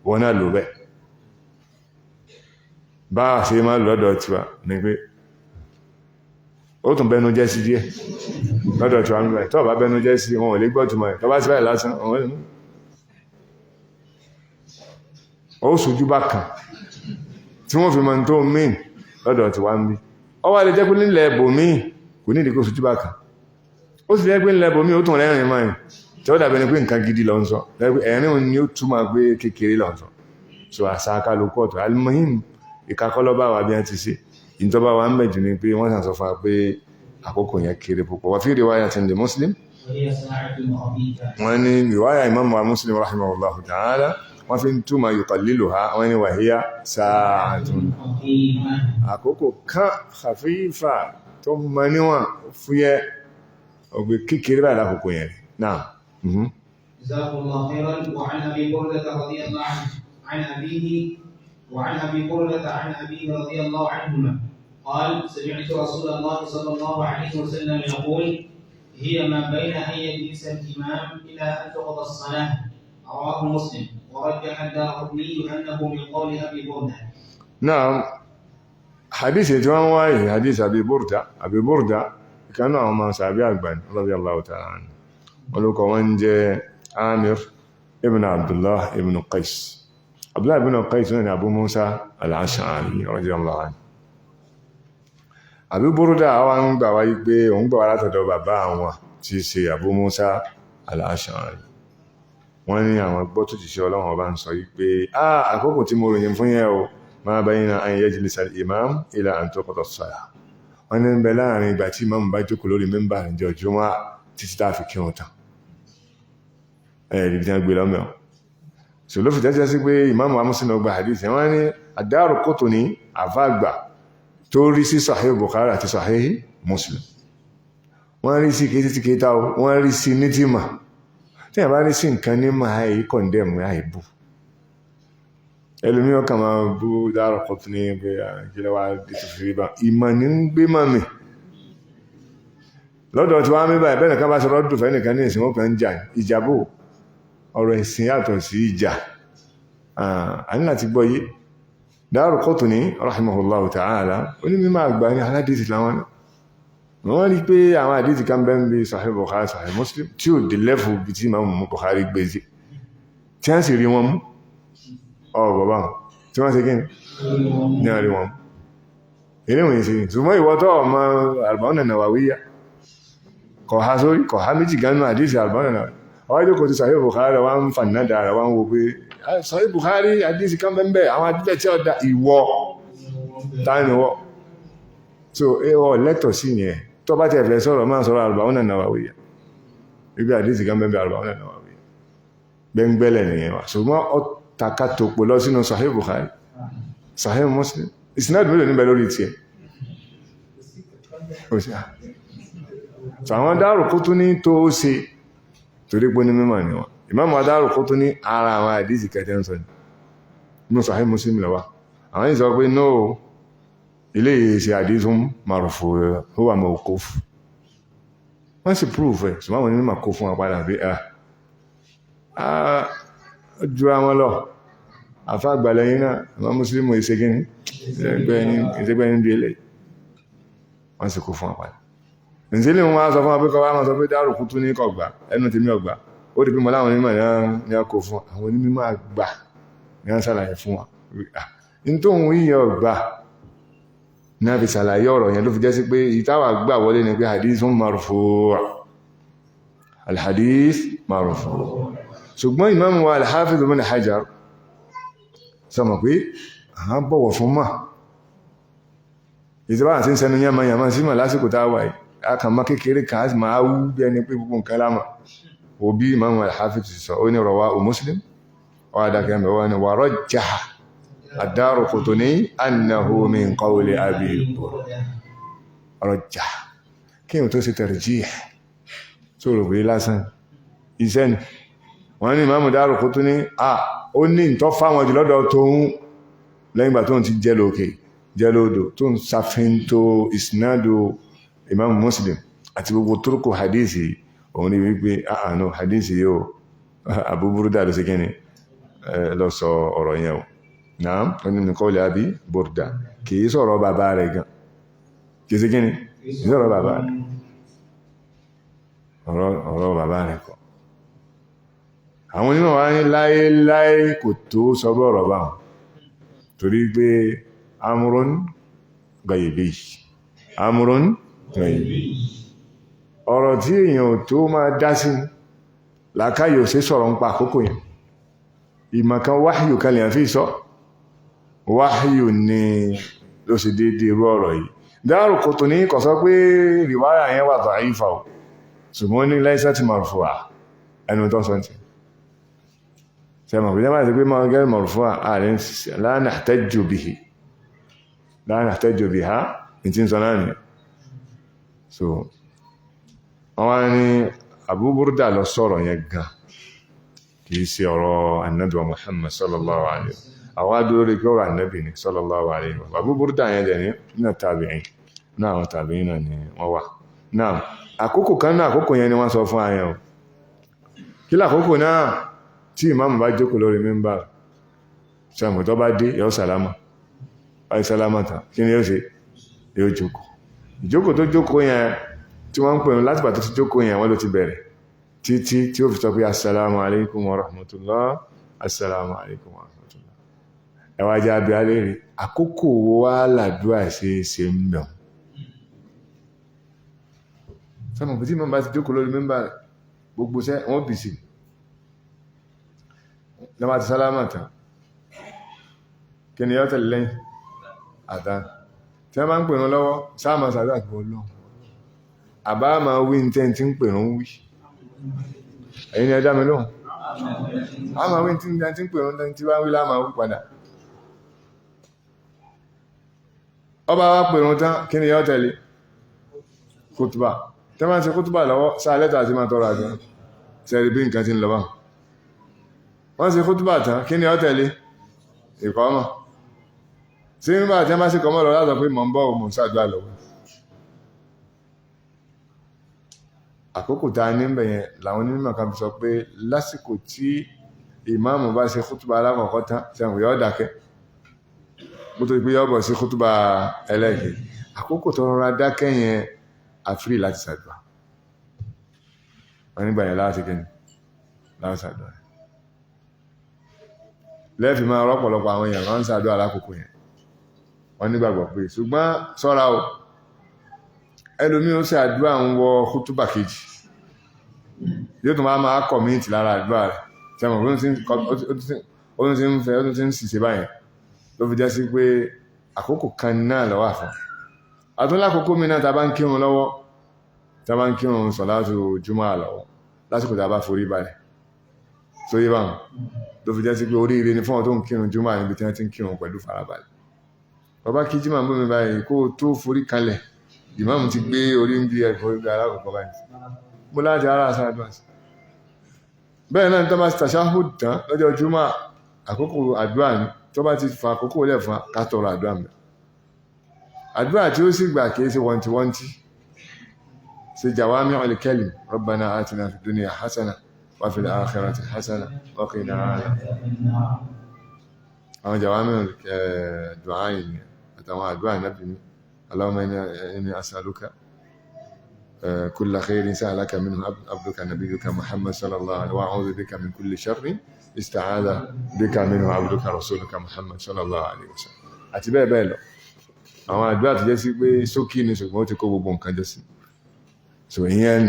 wọn náà lò bẹ́ẹ̀ bá ṣe máa lò lọ́dọ̀ tiwa ni pé ó tún bẹnu jẹ́ sí díẹ̀ lọ́dọ̀ tiwa ń báyìí tó bá bẹnu jẹ́ sí wọn ò lè gbọ́ túmọ̀ ẹ̀ tó bá sí báyìí lásán ó sojú bá kan tí wọ́n fi mọ̀ tó mìn lọ́dọ̀ tí wá ń bí ọ wá lè jẹ́ pé nílẹ̀ bòmí kò ní ìdíkò sójú bá kan ó sì jẹ́ pé nílẹ̀ bòmí ó tún rẹ́rìn máa tí ó dàbẹ̀ ni pé nǹkan gidi lọ ń sọ ẹ̀rín òun ni ó túmọ̀ pé kékeré lọ ń sọ so àṣà kálukú ọ̀tọ̀ alimohim ìkakọ́lọ́bà wa bí wọ́n ti ṣe ìjọba wa ń bẹ̀jù ni pé wọ́n sàn sọ fún wa pé àkókò yẹn kéré púpọ̀ wà fi riwayatin li Muslim wọ́n ní riwaya Imam wa Muslim rahimahullahu ta'ala wọ́n fi ń túmọ̀ yuqalliluha wọ́n ní wàhíyá sa'atun àkókò kan khafifa tó mọ níwọ̀n fúyẹ́ ọgbẹ̀ kékeré báyìí lákòókò yẹn náà. Jazakumullahu khairan. Wa 'an Abi Burdah radiyallahu anhu 'an abihi وعن أبي بردة عن أبيه رضي الله عنهما قال سمعت رسول الله صلى الله عليه وسلم يقول هي ما بين أن يجلس الإمام إلى أن تقضى الصلاة رواه مسلم ورجح الدارقطني أنه من قول أبي بردة. نعم حديث يتوان واي حديث أبي بردة كانوا ما سابع أكبر رضي الله تعالى عنه ولو كوان عامر ابن عبد الله ابن قيس عبد الله بن قيس بن أبو موسى الأشعري رضي الله عنه Abu Burda àwọn gbà wáyé pé òun gbà wá látọ̀dọ̀ bàbá àwọn tí ṣe Abu Musa al-Ash'ari wọ́n ní àwọn gbọ́ tó ti ṣe Ọlọ́run ọba ń sọ yí pé àkókò tí mo ròyìn fún yẹn o ma bayna an yajlisa al-imam ila an tuqda as-salah wọ́n ní ń bẹ láàrin ìgbà tí imam bá jókòó lórí mẹ́mbà níjọ́ Jímọ̀ títí tá fi kírun tán ẹ̀ẹ́dì tí wọ́n gbé lọ́mọ́ so ló fi jẹ́ sí pé ìmáàmù Muslim gba hadith wọ́n ní Ad-Daraqutni àfáàgbà tó rí sí Sahih Bukhari àti Sahih Muslim wọ́n rí sí kété tí kéta wọ́n rí sí ní tí mà tí a bá rí sí nǹkan ní mà áì kọ̀ndẹ̀mù àìbù ẹlòmí ọkà máa bú Ad-Daraqutni pé kílẹ̀ wá dìtò fi bá ìmọ̀ ní ń gbé màmì lọ́dọ̀ tí wọ́n á mẹ́bàá ẹ̀bẹ́ nìkan bá sọ rọ́dù fẹ́ nìkan ní ìsìn wọn kan jà ìjàbò ọ̀rọ̀ ìsìn yàtọ̀ sí ìjà àní láti gbọ́ yé Daraqutni rahimahullahu ta'ala ó ní mímọ̀ àgbà ní aládìsì láwọn wọ́n rí pé àwọn àdìsì kan bẹ́ ń bí Sahih Bukhari Sahih Muslim tí ó dé lẹ́fù bí tí Imam Bukhari gbé sí tí wọ́n sì rí wọn mú ọ̀bọ̀bá tí wọ́n sì kí ní àrí wọn ilé wọ̀nyí sí ṣùgbọ́n ìwọ́tọ̀ ọmọ Arba'un Nawawiyya kọ̀há sórí kọ̀há méjì gánú àdìsì Arba'un Nawawiyya ọwọ́ jókòó ti Sahih Bukhari wọ́n ń fànádà rẹ̀ wọ́n wo pé Sahih Bukhari àdísì kan bẹ́ẹ̀ àwọn àdíbẹ̀ tí ó dá ìwọ tániwọ́ so ẹwọ́ lẹ́tọ̀ sí yẹn tó bá ti ẹ̀fẹ́ sọ̀rọ̀ máa sọ̀rọ̀ Arba'un Nawawiyya ibi àdísì kan bẹ́ẹ̀ Arba'un Nawawiyya gbẹ́ngbẹ́lẹ̀ nìyẹn wa ṣùgbọ́n ó taka tòpò lọ sínú Sahih Bukhari Sahih Muslim ìsinádùn mélòó níbẹ̀ lórí tiẹ̀ àwọn Daraqutni tó ṣe torí pé ní mímọ̀ ni wọn Imam Ad-Daraqutni ara àwọn àdísì kẹtẹ́ ń sọ ní Sahih Muslim lọ́wọ́ àwọn ìsọ pé no ilé ìṣẹ́ àdísùn marfu' huwa mawquf wọ́n sì prove ẹ̀ ṣùgbọ́n wọn ní mímọ̀ kó fún àpàdà bí ju àwọn lọ àfáàgbàlẹ́yìn náà àwọn Muslim ìṣẹ́gẹ́ni ìṣẹ́gbẹ́ni bí ilẹ̀ wọ́n sì kó fún àpàdà ìsílẹ̀ wọn wá sọ fún abẹ́kọ̀ wá máa sọ pé Daraqutni ní kọ̀gbà ẹnu tèmi ọgbà ó di pé mọ́ láwọn onímọ̀ ní ọkọ̀ fún àwọn onímọ̀ àgbà ní wọ́n ṣàlàyé fún wa ní tó ń yíyẹ ọgbà ní a fi ṣàlàyé ọ̀rọ̀ yẹn ló fi jẹ́ sí pé ìtawà gbà wọlé ni pé hadithun marfu' al-hadith marfu' ṣùgbọ́n Imam wa al-Hafiz Ibn Hajar sọmọ̀ pé àwọn bọ̀wọ̀ fún mà ìtawà àti ń sẹnu yàmà sí mà lásìkò táwà yìí akàmà kékeré kan á sì máa wú bí ẹni pé gbogbo nǹkan lámà òbí Imam al-Hafiz sọ ó ní rawahu Muslim wà dákẹ́ mẹ́wàá ni wa rajjaha Ad-Daraqutni annahu min qawli Abi Burda rajjaha kí n tó sì tarjih tó rò pé lásán iṣẹ́ ni wọ́n ní Imam Ad-Daraqutni ó ní ìtọ́ fáwọn jùlọ́dọ̀ tóun lẹ́yìn ìgbà tó ń ti jẹ́ lókè jẹ́ lódò tó ń sàfihàn tó ìsinádò Imam Muslim àti gbogbo turuku hadisi òun ni wípé àánú hadisi yóò Abu Burda ló sí kíni lọ sọ ọ̀rọ̀ yẹn o náà ó ní min qawli Abi Burda kìí sọ̀rọ̀ bàbá rẹ̀ gan kìí sí kíni kìí sọ̀rọ̀ bàbá rẹ̀ ọ̀rọ̀ bàbá rẹ̀ kọ́ àwọn onímọ̀ wá ní láéláé kò tó sọ́bọ̀ ọ̀rọ̀ bá wọn torí pé amrun gaibi amrun gaibi ọ̀rọ̀ tí èèyàn tó máa dá sí làákàyè ò sí sọ̀rọ̀ ń pa àkókò yẹn ìmọ̀ kan wáhíyù kan lèyàn fi sọ wáhíyù ni ló ṣe déédéé irú ọ̀rọ̀ yìí Daaru Qutni kò sọ pé rìwáyà yẹn wà da'ifa o ṣùgbọ́n ní laysat marfu'a ẹnu tó sọ ti sẹ́mọ̀ pé jẹ́mà sí pé máa gẹ́rẹ̀ marfu'a ààrin la nahtaju bihi la nahtaju biha ní tí ń sọ náà ni so wọ́n ní Abu Burda lọ sọ̀rọ̀ yẹn gan kìí ṣe ọ̀rọ̀ Ànábì Muhammad sallallahu alaihi wa sallam àwọn adúró rí pé ọ̀rọ̀ Ànábì ni sallallahu alaihi wa sallam Abu Burda yẹn dẹ̀ ní nínú tabi'in náà àwọn tabi'in náà ni wọ́n wà náà àkókò kan náà àkókò yẹn ni wọ́n sọ fún ayẹ́ o kí lákòókò náà tí ìmáàmù bá jókòó lórí mímbà sàmù tó bá dé yóò sàlámà báyìí sàlámà tán kí ni yóò ṣe yóò jókòó ìjókòó tó jókòó yẹn tí wọ́n ń pè láti bàtà tó jókòó yẹn wọ́n ló ti bẹ̀rẹ̀ títí tí ó fi sọ pé assalamu alaikum wa rahmatullah assalamu alaikum wa rahmatullah ẹwà jẹ́ abẹ́ alẹ́ rí àkókò wá làdúrà ṣe ń bẹ̀ sọ́nà pé tí mọ́ bá ti jókòó lórí mímbà gbogbo sẹ́ wọ́n bì sí lọ́wọ́ ti sálámà tán kí ni yọ́ tẹ̀lé lẹ́yìn àtàn tí wọ́n bá ń pè rún lọ́wọ́ sáàmà sàdúrà àti bọ́ọ̀lọ́ àbá máa wí ní tẹ́ntí ń pè rún wí ẹ̀yin ni ẹjá mi lóhùn a máa wí ní tẹ́ntí ń pè rún tẹ́ntí wá wí láàmà wí padà ọba wá pè rún tán kí ni yọ́ tẹ̀lé kútùbà tẹ́ máa ń ṣe kútùbà lọ́wọ́ sáà lẹ́tà àti máa tọrọ àjọ sẹ́rí bí nǹkan ti ń lọ bá wọ́n ṣe kútùbà tán kí ni ó tẹ̀lé ìkọ́mọ̀ sí nígbà tí wọ́n bá ṣe kọ́mọ̀ lọ látọ̀ pé mọ̀ ń bọ́ òmù ṣàdúrà lọ́wọ́ àkókò tá a ní bẹ̀ yẹn làwọn onímọ̀ kan fi sọ pé lásìkò tí ìmáàmù bá ṣe kútùbà alákọ̀ọ́kọ́ tán sẹ́wọ̀n yóò dákẹ́ bó tó pé yóò bọ̀ sí kútùbà ẹlẹ́ẹ̀kejì àkókò tó rọra dákẹ́ yẹn àfírí láti ṣàdúrà wọ́n nígbà yẹn láti kẹ́ni láti ṣàdúrà lẹ́fì máa rọ́pọ̀lọpọ̀ àwọn èèyàn wọ́n ń ṣàdúrà lákòókò yẹn wọ́n nígbàgbọ́ pé ṣùgbọ́n ṣọ́ra o ẹlòmí ó ṣe àdúrà ń wọ kútúbà kejì yóò tún máa kọ̀míìtì lára àdúrà rẹ̀ sẹ́mọ̀ ó tún ti ń fẹ́ ó tún ti ń ṣiṣẹ́ báyẹn ló fi jẹ́ sí pé àkókò kan náà ló wà fún àtúnlákòókò mi náà tá bá ń kírun lọ́wọ́ tá bá ń kírun sọ̀látù jùmọ̀ lọ́wọ́ lásìkò tá bá forí balẹ̀ tó yé báwọn ló fi jẹ́ sí pé oríire ni fún ọ tó ń kírun jùmọ̀ níbi tí wọ́n ti ń kírun pẹ̀lú farabalẹ̀ bàbá kí jímọ̀ mú mi báyìí kó tó forí kalẹ̀ ìmáàmù ti gbé orí ń bí ẹ̀fọ́ ìgbà alákọ̀ọ́kọ́ báyìí mú láti ara àṣàdùn àti bẹ́ẹ̀ náà tó bá ti tàṣáhùd tán lọ́jọ́ jùmọ̀ àkókò àdúrà ní tó bá ti fa àkókò lẹ̀ fún kátọrọ àdúrà mi àdúrà tí ó sì gbà kìí ṣe wọ́ntí ṣe jawami'ul kalim rabbana atina fid dunya hasana wa fil akhirati hasana wa qina àwọn jawami'ul du'a yìí àtàwọn àdúrà nábì ní اللهم إني أسألك كل خير سألك منه عبدك نبيك محمد صلى الله عليه وسلم وأعوذ بك من كل شر استعاذ بك منه عبدك رسولك محمد صلى الله عليه وسلم àti bẹ́ẹ̀ bẹ́ẹ̀ lọ àwọn àdúrà tó jẹ́ sí pé sókí ni ṣùgbọ́n ó ti kó gbogbo nǹkan jẹ́ sí so ìyẹn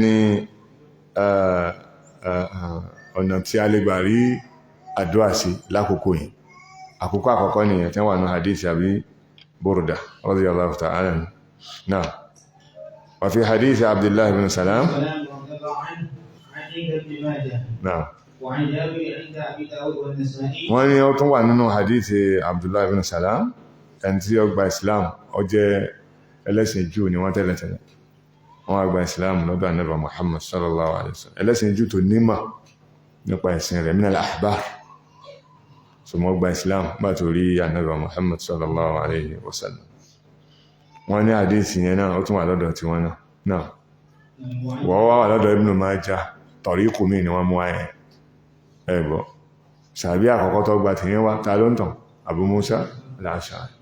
ni ọ̀nà tí a lè gbà rí àdúrà sí lákòókò yìí àkókò àkọ́kọ́ nìyẹn tí wọ́n wà ní hadith àbí بردة رضي الله تعالى عنه نعم وفي حديث عبد الله بن سلام نعم وعن جابر عند أبي داود والنسائي wọ́n ní ó tún wà nínú hadith Abdullah ibn Salam ẹni tí ó gba Islam ó jẹ́ ẹlẹ́sìn Júù ni wọ́n tẹ́lẹ̀tẹ́lẹ̀ wọ́n gba Islam lọ́dọ̀ Ànábì Muhammad sallallahu alaihi wasallam ẹlẹ́sìn Júù tó nímọ̀ nípa ẹ̀sìn rẹ̀ min al-ahbar so mo gba Islam bá tó rí Ànábì Muhammad sallallahu alaihi wasallam wọ́n ní àdísì yẹn náà ó tún wà lọ́dọ̀ tí wọ́n náà wọ́n wà lọ́dọ̀ Ibn Majah tọ̀ríkù mí ni wọ́n mú ayẹ ẹgbọ́ sàbí àkọ́kọ́ tó gba tìyẹn wá ta ló ń tàn Abu Musa al-Ash'ari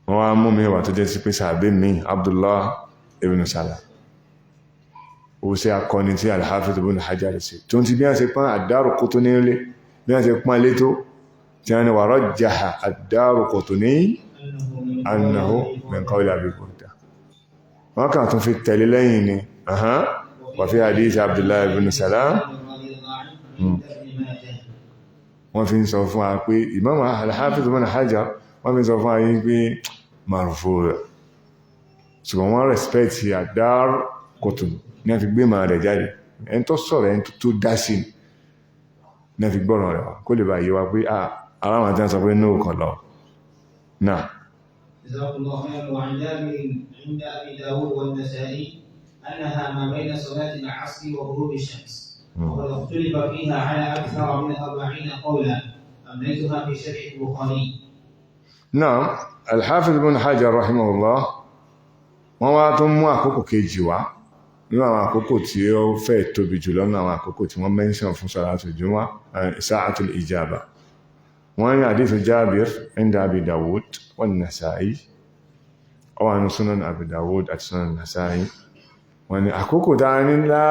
wọ́n wá mú mi wà tó jẹ́ sí pé sàbí mi Abdullah ibn Salam ó ṣe akọni tí al-Hafiz ibn Hajar sí tó ń ti bí wọ́n ṣe pán Ad-Daraqutni nílé bí wọ́n ṣe pán létó tí wọ́n ni wa rajjaha ad-Daraqutni annahu min qawli Abi Burda wọ́n kàn tún fi tẹ̀lé lẹ́yìn ni wa fi hadith Abdullah ibn Salam wọ́n fi ń sọ fún wa pé Imam al-Hafiz ibn Hajar wọ́n fi ń sọ fún wa yí pé marfu' rẹ̀ ṣùgbọ́n wọ́n respect ad-Daraqutni ní a fi gbé màá rẹ̀ jáde ẹni tó sọ̀rọ̀ ẹni tó dá sí ní a fi gbọ́rọ̀ rẹ̀ wá kó lè bá yé wa pé ara wọn tí wọ́n sọ pé ní òkan lọ náà. Jazakumullahu khairan. Wa 'an Jabir 'inda Abi Dawud wa an-Nasa'i annaha ma bayna salati al-'asr wa ghurub ash-shams وقد اختلف فيها على أكثر من 40 قولا أمليتها في شرح البخاري. نعم الحافظ بن حجر رحمه الله wọ́n wá tún mú àkókò kejì wá nínú àwọn àkókò tí ó fẹ́ tóbi jùlọ nínú àwọn àkókò tí wọ́n mention fún salatul jumu'ah sa'atul ijaba wọ́n ní hadith Jabir inda Abi Dawud wa an-Nasa'i ó wà ní sunan Abi Dawud àti sunan Nasa'i wọ́n ní àkókò tá a ní lá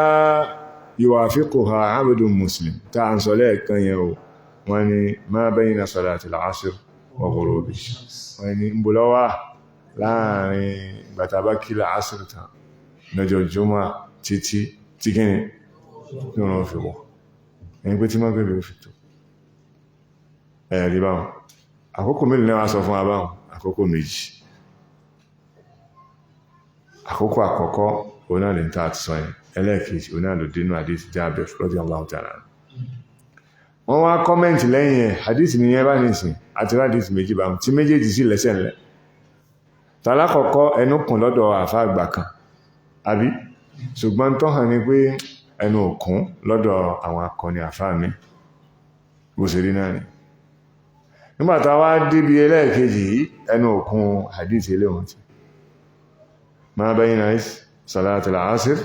yuwafiquha 'abdun muslim tá a ń sọ lẹ́ẹ̀kan yẹn o wọ́n ní ma bayna salatil 'asr wa ghurubi shams wọ́n ní ń bọ̀ lọ́wọ́ láàrin gbàtàbá kílà asìrìtà lọ́jọ́ jùmọ́ títí tí gẹ́ni tí wọ́n fi wọ́ ẹni pé tí mọ́ gbẹ̀rẹ̀ ó fi tó ẹ̀rí báwọn àkókò mélòó náà sọ fún abáwọn àkókò méjì àkókò àkọ́kọ́ oná lè ta àti sọ yẹn ẹlẹ́ẹ̀kejì oná lò dínú hadith Jabir radiyallahu ta'ala wọ́n wá kọ́mẹ́ǹtì lẹ́yìn ẹ̀ hadith ni yẹn bá nìsín àti hadith méjì bá tí méjèèjì sí lẹ́sẹ̀ ńlẹ̀ tàlákọ̀ọ́kọ́ ẹnu kùn lọ́dọ̀ àfá àgbà kan àbí ṣùgbọ́n tó hàn ní pé ẹnu òkun lọ́dọ̀ àwọn akọni àfá mi bó ṣe rí náà ni nígbàtà wá débi ẹlẹ́ẹ̀kejì ẹnu òkun hadith ilé wọn ti ma bayna salatul asr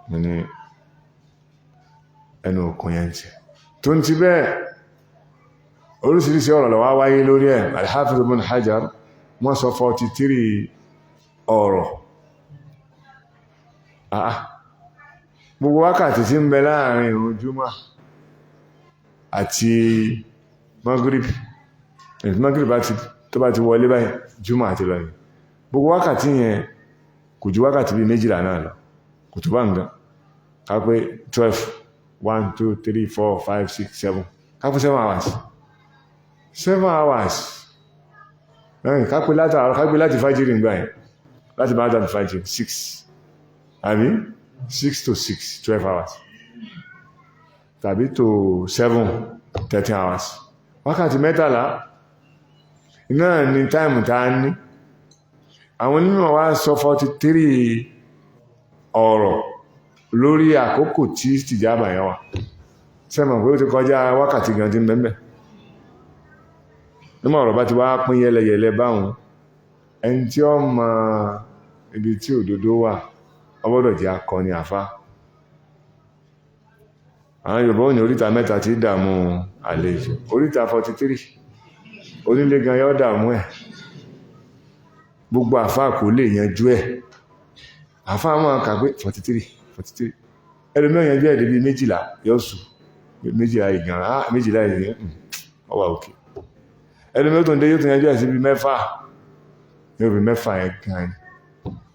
ní ẹnu òkun yẹn ti tó ń ti bẹ́ẹ̀ oríṣiríṣi ọ̀rọ̀ ló wá wáyé lórí ẹ̀ al-Hafiz ibn Hajar wọ́n sọ 43 ọ̀rọ̀ gbogbo wákàtí tí ń bẹ láàrin ìrun Jímọ̀ àti Maghrib tó bá ti wọlé báyìí Jímọ̀ àti lọ gbogbo wákàtí yẹn kò ju wákàtí bí méjìlá náà lọ kò tó bá ń gan ká pé 12 1 2 3 4 5 6 7 ká pé 7 hours 7 hours lẹ́yìn kápẹ́ láti fájírì ń gbà ẹ̀ láti bá dàbí fájírì 6 àbí 6 to 6 12 hours tàbí to 7 13 hours wákàtí mẹ́tàlá iná ní táìmù tá a ní àwọn onímọ̀ wá sọ 43 ọ̀rọ̀ lórí àkókò tí tìjábà yẹn wà sẹ́mọ̀ pé ó ti kọjá wákàtí gan tí ń bẹ́ẹ̀ nímọ̀ ọ̀rọ̀ bá ti wá pín yẹlẹyẹlẹ báhùn ẹni tí ó mọ ibi tí òdodo wà ọgbọ́dọ̀ jẹ́ akọni àfá àwọn Yorùbá ò ní oríta mẹ́ta tí dààmú àlejò oríta 43 onílé gan yọ́ dààmú ẹ̀ gbogbo àfá kò lè yanjú ẹ̀ àfá máa kà pé 43 ẹlòmí ò yanjú ẹ̀ débi méjìlá yóò sùn méjìlá ìgbìyàn méjìlá ìgbìyàn ọwà òkè ẹlòmí tó ń dé yóò tó yanjú ẹ̀ sí bí mẹ́fà yóò bí mẹ́fà ẹ̀ gan ni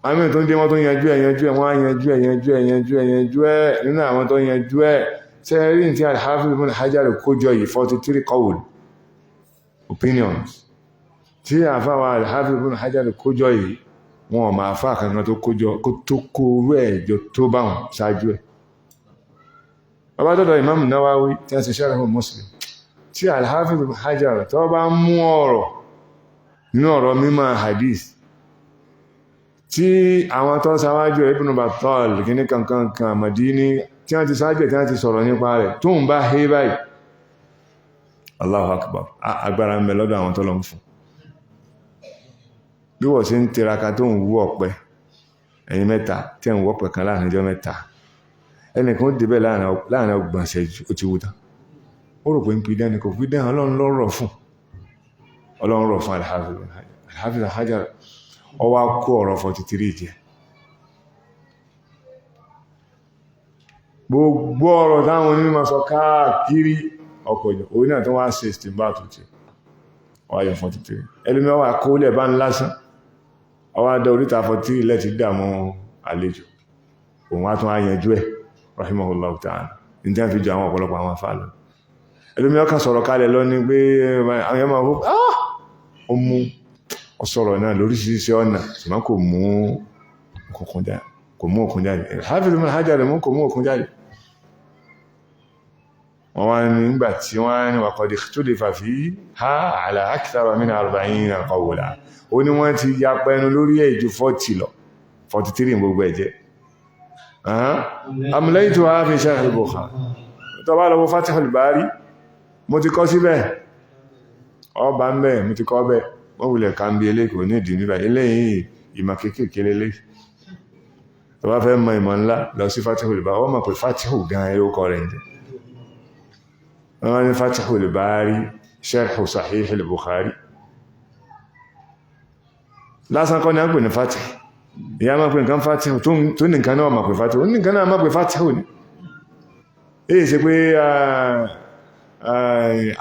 àmì tó ń dé wọ́n tó yanjú ẹ̀ wọ́n á yanjú ẹ̀ nínú àwọn tó yanjú ẹ̀ tẹ́rí tí al-Hafiz ibn Hajar kójọ yìí 43 qawl opinions tí àfáwà al-Hafiz ibn Hajar kójọ yìí wọn ọmọ àfá kankan tó kójọ tó kó rú ẹ̀jọ tó bá wọn ṣáájú ẹ̀ bàbá dọ́dọ̀ Imam Nawawi tí a ṣe Sharh Muslim tí al-Hafiz ibn Hajar tó bá mú ọ̀rọ̀ nínú ọ̀rọ̀ mímọ̀ hadith tí àwọn tó sáwájú Ibn Battal kíní kankan Madini tí wọ́n ti sáájú tí wọ́n ti sọ̀rọ̀ nípa rẹ̀ tó ń bá hé báyìí Allahu Akbar agbára ń bẹ lọ́dọ̀ àwọn tó lọ ń fún bí wọ́n sí ń tiraka tó ń wú ọ̀pẹ ẹ̀yin mẹ́ta tí ń wọ́pẹ̀ kan láàrin ọjọ́ mẹ́ta ẹnìkan ó débẹ̀ láàrin ọgbọ̀n ṣẹ́jú ó ti wú tán ó rò pé ń pidán ni kò pidán Ọlọ́run lọ́rọ̀ fún Al-Hafiz Hajar ọwá kó ọ̀rọ̀ 43 jẹ gbogbo ọ̀rọ̀ táwọn onímọ̀ sọ káàkiri ọkọ̀ ìjọ orí náà tó wá ṣe stimba tó ti wáyọ̀ 43 ẹlùmíọ́wà kólẹ̀ bá ń lásán ọwá dá oríta 43 lẹ́ti dàmú àlejò òun á tún á yanjú ẹ̀ rahimahullahu ta'ala ní tí a fi jọ àwọn ọ̀pọ̀lọpọ̀ àwọn afáàlọ́ ẹlùmíọ́ kan sọ̀rọ̀ kalẹ̀ lọ ní pé àwọn ẹmọ ó mú ọ̀sọ̀rọ̀ náà lóríṣiríṣi ọ̀nà ṣùgbọ́n kò mú òkun jáde Hafiz ibn Hajar mú kò mú òkun jáde wọ́n wá ní nígbà tí wọ́n ní wàkọ̀dì tó lè fàfí ha ala akthara min 40 qawla ó ní wọ́n ti ya pẹnu lórí èjù 40 lọ 43 gbogbo ẹ̀jẹ́ amlaytuha fi Sharh al-Bukhari tó bá lọ́wọ́ Fathul Bari mo ti kọ́ síbẹ̀ ọba ń bẹ̀ mo ti kọ́ bẹ̀ wọ́n wulẹ̀ ká ń bí eléyìí kò ní ìdí níbà eléyìí ìmọ̀ kéékèèké lélẹ́yìí tó bá fẹ́ mọ ìmọ̀ ńlá lọ sí Fathul Bari wọ́n mọ̀ pé Fathul gan ẹ̀rọ kọ rẹ̀ jẹ́ wọ́n ní Fathul Bari Sharh Sahih al-Bukhari lásán kọ́ ní a ń pè ní Fathul ìyá máa pè nǹkan Fathul tó nìkan náà máa pè Fathul nìkan náà máa pè Fathul ní èyí ṣe pé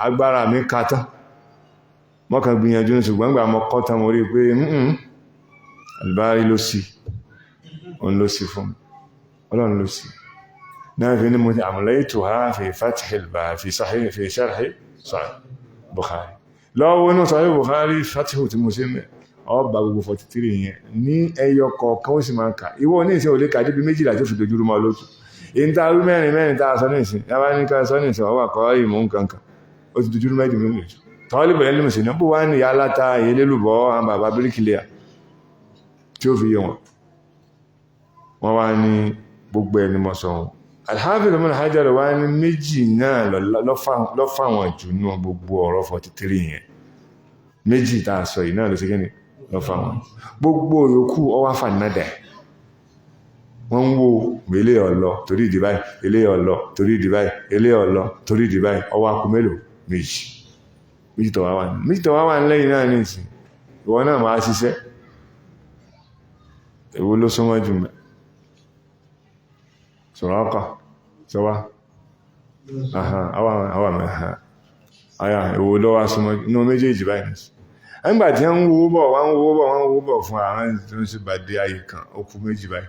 agbára mi kàtá mọ́kàn gbìyànjú ní ṣùgbọ́n gbà mọ́ kọ́ta mọ́ rí pé Al-Bari ló sí òun ló sí fún ọlọ́run ló sí náà fi ní mo ti amlaytuha fi Fathil Bari fi Sahih fi Sharh Bukhari lọ́wọ́ ní Sahih Bukhari Fathil tí mo sí mẹ́ ọba gbogbo 43 yẹn ní ẹyọ kọ̀ọ̀kan ó sì máa ń kà ìwọ ní ìsìn olè kàdé bí méjìlá tó fi dojúrú mọ́ lótú ìntàrú mẹ́rin tá a sọ ní ìsìn yàbá ní ká sọ ní ìsìn ọwà kọ́ ìmú nǹkankan ó ti dojúrú méjì méjì tọ́lì bẹ̀rẹ̀ lè mùsùlùmí bó wá ní ìyá aláta ìyẹlélùbọ́ àwọn bàbá bíríkìlẹ̀ tí ó fi yẹ wọ́n wá ní gbogbo ẹni mọ́ sọ wọn Al-Hafiz Ibn Hajar wá ní méjì náà lọ́fàwọn jù nú gbogbo ọ̀rọ̀ 43 yẹn méjì tá a sọ yìí náà ló sí kíni lọ́fàwọn gbogbo yòókù ọwá fànádà wọ́n ń wo ilé ọ̀lọ́ torí ìdìbáyì ilé ọ̀lọ́ torí ìdìbáyì ilé ọ̀lọ́ torí ìdìbáyì ọwá kú mélòó méjì tọ̀wá wà lẹ́yìn náà ní ìsìn ìwọ náà máa ṣiṣẹ́ èwo ló súnmọ́ jù mẹ́ sọ̀rọ̀ ọkọ̀ sọ́wá àwà mẹ́ha àyà èwo ló wá súnmọ́ inú méjèèjì báyìí nìsí ẹgbà tí wọ́n ń wo bọ̀ fún àwọn tó ń sì bá dé ayé kan ó kú méjì báyìí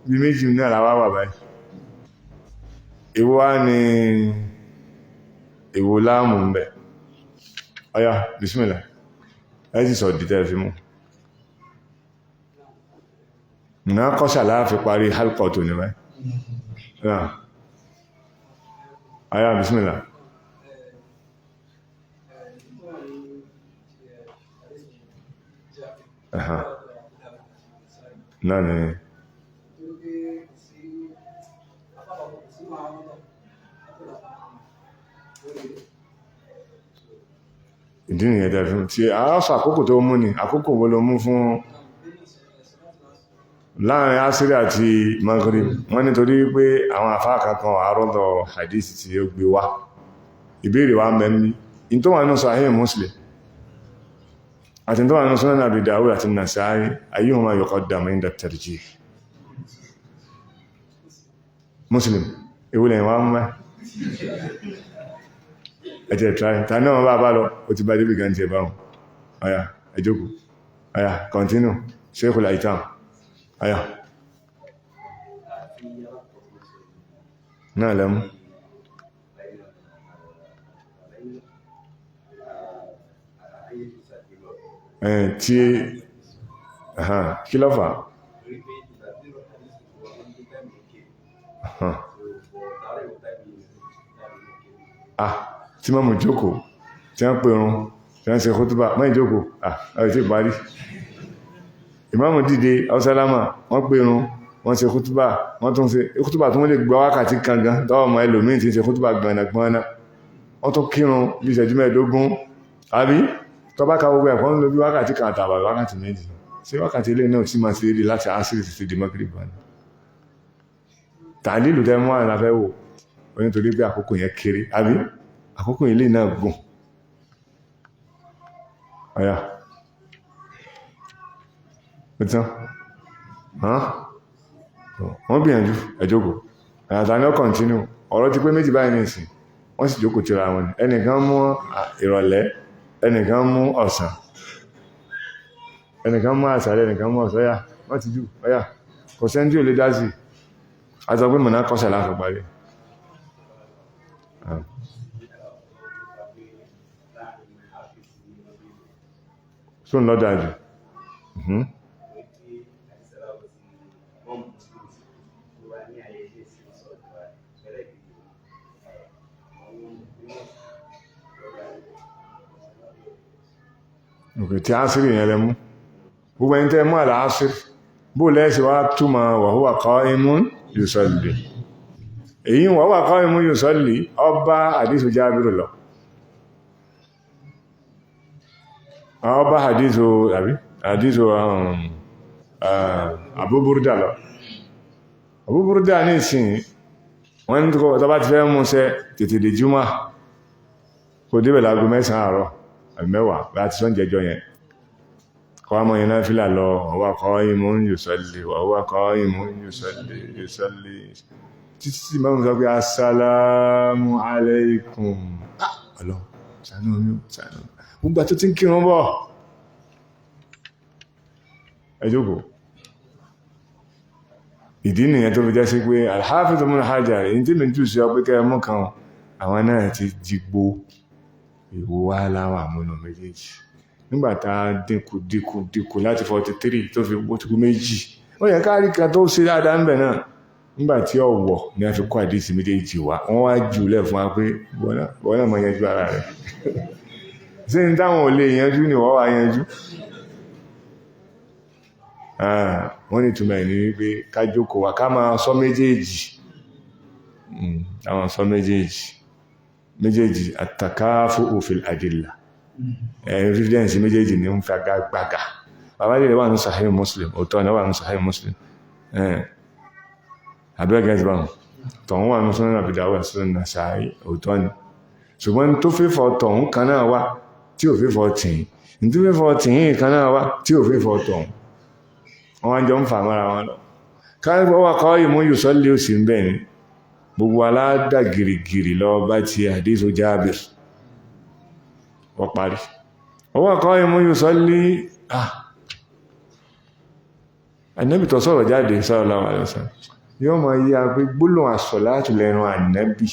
bí méjì náà làwà wà báyìí èwo wá ní èwo láàmù ń bẹ̀ ọya bismillah ẹ̀sì sọ dìtẹ́ fi mú náà kọ́ṣà láàfi parí halkọ̀ tó ní báyìí ọya bismillah náà ni ìdí nìyẹn tẹ́ fún tí a sọ àkókò tó mú ní àkókò wo ló mú fún láàrin asiri àti Maghrib wọ́n nítorí pé àwọn àfáà kankan àárọ́dọ̀ hadith tí ó gbé wá ìbéèrè wa mẹ́mí in tó wà ní Sahih Muslim àti tó wà ní Sunan Abi Dawud àti Nasa'i ayyuhuma yuqaddam inda at-tarjih Muslim ìwúlẹ̀ wá mẹ́ ẹ̀jẹ̀ try ta náà bá bá lọ ó ti bá débi gan jẹ báhùn ọ̀yá ẹjọ́kù ọ̀yá continue Sheikhul Aitam ọ̀yá náà lẹ́mú tí kí lọ́fà tí mọ́ mú jókòó tí wọ́n pèrún tí wọ́n ṣe kútúbà mọ́ ìjókòó ààrẹ tí parí ìmáàmù dìde ọ̀sálámà wọ́n pèrún wọ́n ṣe kútúbà wọ́n tún ṣe kútúbà tó wọ́n lè gba wákàtí kan gan tọ́wọ́mọ ẹlòmíì tí ń ṣe kútúbà gbọ̀nàgbọ̀nà wọ́n tún kírun bí ìṣẹ́jú mẹ́ẹ̀ẹ́dógún àbí tọ́bá ka gbogbo ẹ̀kọ́ ń lo bí wákàtí kan àtàbà wákàtí méjì sí wákàtí ilé náà sí máa ṣe rí láti àásìrì títí di Maghrib tàbí ìlú tẹ́ mọ́ àlàfẹ́ wò onítorí pé àkókò yẹn kéré àbí àkókò ilé náà gùn ọ̀yá ìtàn wọ́n gbìyànjú ẹjọ́gò àtàní ó kọ̀ntínú ọ̀rọ̀ ti pé méjì báyìí nìsín wọ́n sì jókòó tira wọn ẹnìkan mú ìrọ̀lẹ́ ẹnìkan mú ọ̀sán ẹnìkan mú àṣálẹ́ ẹnìkan mú ọ̀sán ọ̀yà wọ́n ti jù ọ̀yà kò sẹ́ni tí ò lè dá sí a sọ pé mọ̀nà kọ́sẹ̀ láti parí tó ń lọ́dà jù òkè tí ásírì yẹn lẹ mú gbogbo ẹni tẹ́ mú àlà ásírì bó lẹ́ẹ̀sì wá túmọ̀ wa huwa qa'imun yusalli èyí wa huwa qa'imun yusalli ọba àdísù Jábìrù lọ ọba àdísù Abu Burda lọ Abu Burda ní ìsìn wọ́n ní tọba ti fẹ́ mú sẹ́ tètè dé jùmọ́ kò débẹ̀ láago 9 àárọ̀ àmẹ́wàá láti sọ́n jẹjọ yẹn kọ́ àmọ́ yẹn náà fílà lọ wa huwa qa'imun yusalli wa huwa qa'imun yusalli títí tí máa ń sọ pé assalamu alaikum ọlọ́ sànú omi sànú gbogbo tó ti ń kírun bọ̀ ẹ jókòó ìdí nìyẹn tó fi jẹ́ sí pé al-Hafiz Ibn Hajar èyí tí mi jù sí ọ pé kẹ́ mú kan àwọn náà ti dìgbò ìwò wá láwà múnú méjèèjì nígbàtá dínkù láti 43 tó fi gbó tukú méjì ó yẹ káàrí kan tó ṣe dáadáa ń bẹ̀ náà nígbàtí ọ̀wọ̀ ni a fi kó àdísì méjèèjì wá wọ́n wá jùlẹ̀ fún wa pé wọ́n náà mọ̀ yanjú ara rẹ̀ sí ní táwọn ò lè yanjú ni wọ́n wá yanjú wọ́n ní túnmọ̀ ní wípé ká jókòó wa ká máa sọ méjèèjì àwọn sọ méjèèjì at-takafu'u fil adilla evidence méjèèjì ní ń fi agbága bàbá lè wà ní Sahih Muslim òtọ́ ní wà ní Sahih Muslim abẹ́gẹ́ ti báwọn tọ̀hún wà ní Sunan Abi Dawud Sunan Nasa'i òtọ́ ni ṣùgbọ́n tó fífọ́ tọ̀hún kan náà wá tí ò fífọ́ tìyìn tó fífọ́ tìyìn kan náà wá tí ò fífọ́ tọ̀hún wọ́n jọ ń fà mọ́ra wọn lọ káàkiri wa qa'imun yusalli ó sì ń bẹ̀ ni gbogbo aládà gìrìgìrì lọ bá ti hadithu Jabir wọ́n parí huwa qa'imun yusalli Ànábì tó sọ̀rọ̀ jáde sallallahu alaihi wasallam yóò máa yí a pé gbólóhùn as-salatu lẹ́nu Ànábì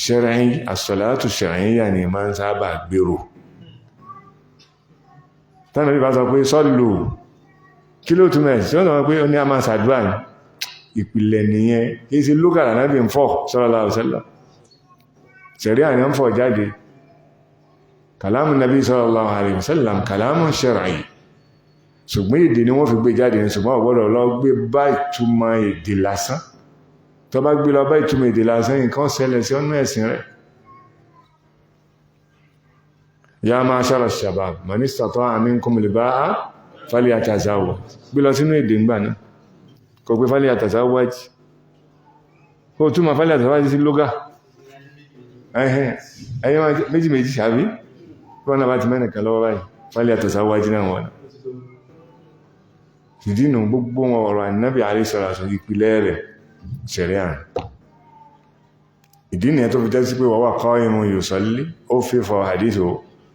ṣẹ̀rẹ̀yìn as-salatu ṣẹ̀rẹ̀yìn ni máa ń sábà gbèrò tánàbí bá sọ pé sallu kí ló túnmẹ̀ sí wọ́n sọ pé ó ní a máa ṣàdúrà ní ìpìlẹ̀ nìyẹn kìí sí lókàrà náà bí ń fọ́ sallallahu alaihi wasallam ṣẹ̀rí àní ń fọ́ jáde kàlámù nàbí sallallahu alaihi wasallam kàlámù shar'i ṣùgbọ́n èdè ni wọ́n fi gbé jáde ní ṣùgbọ́n ọ̀gbọ́dọ̀ lọ gbé bá ìtumọ̀ èdè lásán tó bá gbé lọ bá ìtumọ̀ èdè lásán nǹkan ṣẹlẹ̀ sí ọ̀nà ẹ̀sìn rẹ̀ ya ma'shara ash-shabab man istata'a minkum al-ba'a falyatazawwaj gbé lọ sínú èdè ńgbà náà kò pé falyatazawwaj ó túnmọ̀ falyatazawwaj sí lógà ẹ̀yẹ́ méjì ṣàbí wọ́n náà bá ti mẹ́nìkan lọ́wọ́ báyìí falyatazawwaj náà wọ́n ìdínú gbogbo ọ̀rọ̀ Ànábì àríṣọ́rasọ ìpìlẹ̀ rẹ̀ ṣẹ̀rẹ̀ àrùn ìdí nìyẹn tó fi jẹ́ sí pé wa huwa qa'imun yusalli ó fífọ́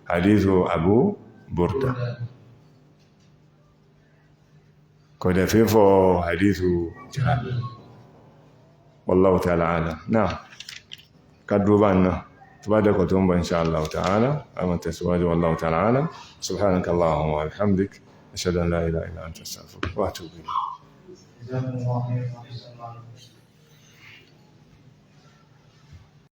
hadithu Abu Burda kò dẹ̀ fífọ́ hadithu Jabir wallahu ta'ala a'lam náà kádúró bá náà tó bá dẹ́kọ̀ tó ń bọ̀ insha Allah ta'ala àmà tẹ̀síwájú wallahu ta'ala a'lam subhanaka Allahumma wa bihamdik ashhadu an la ilaha illa anta astaghfiruka wa atubu ilayk.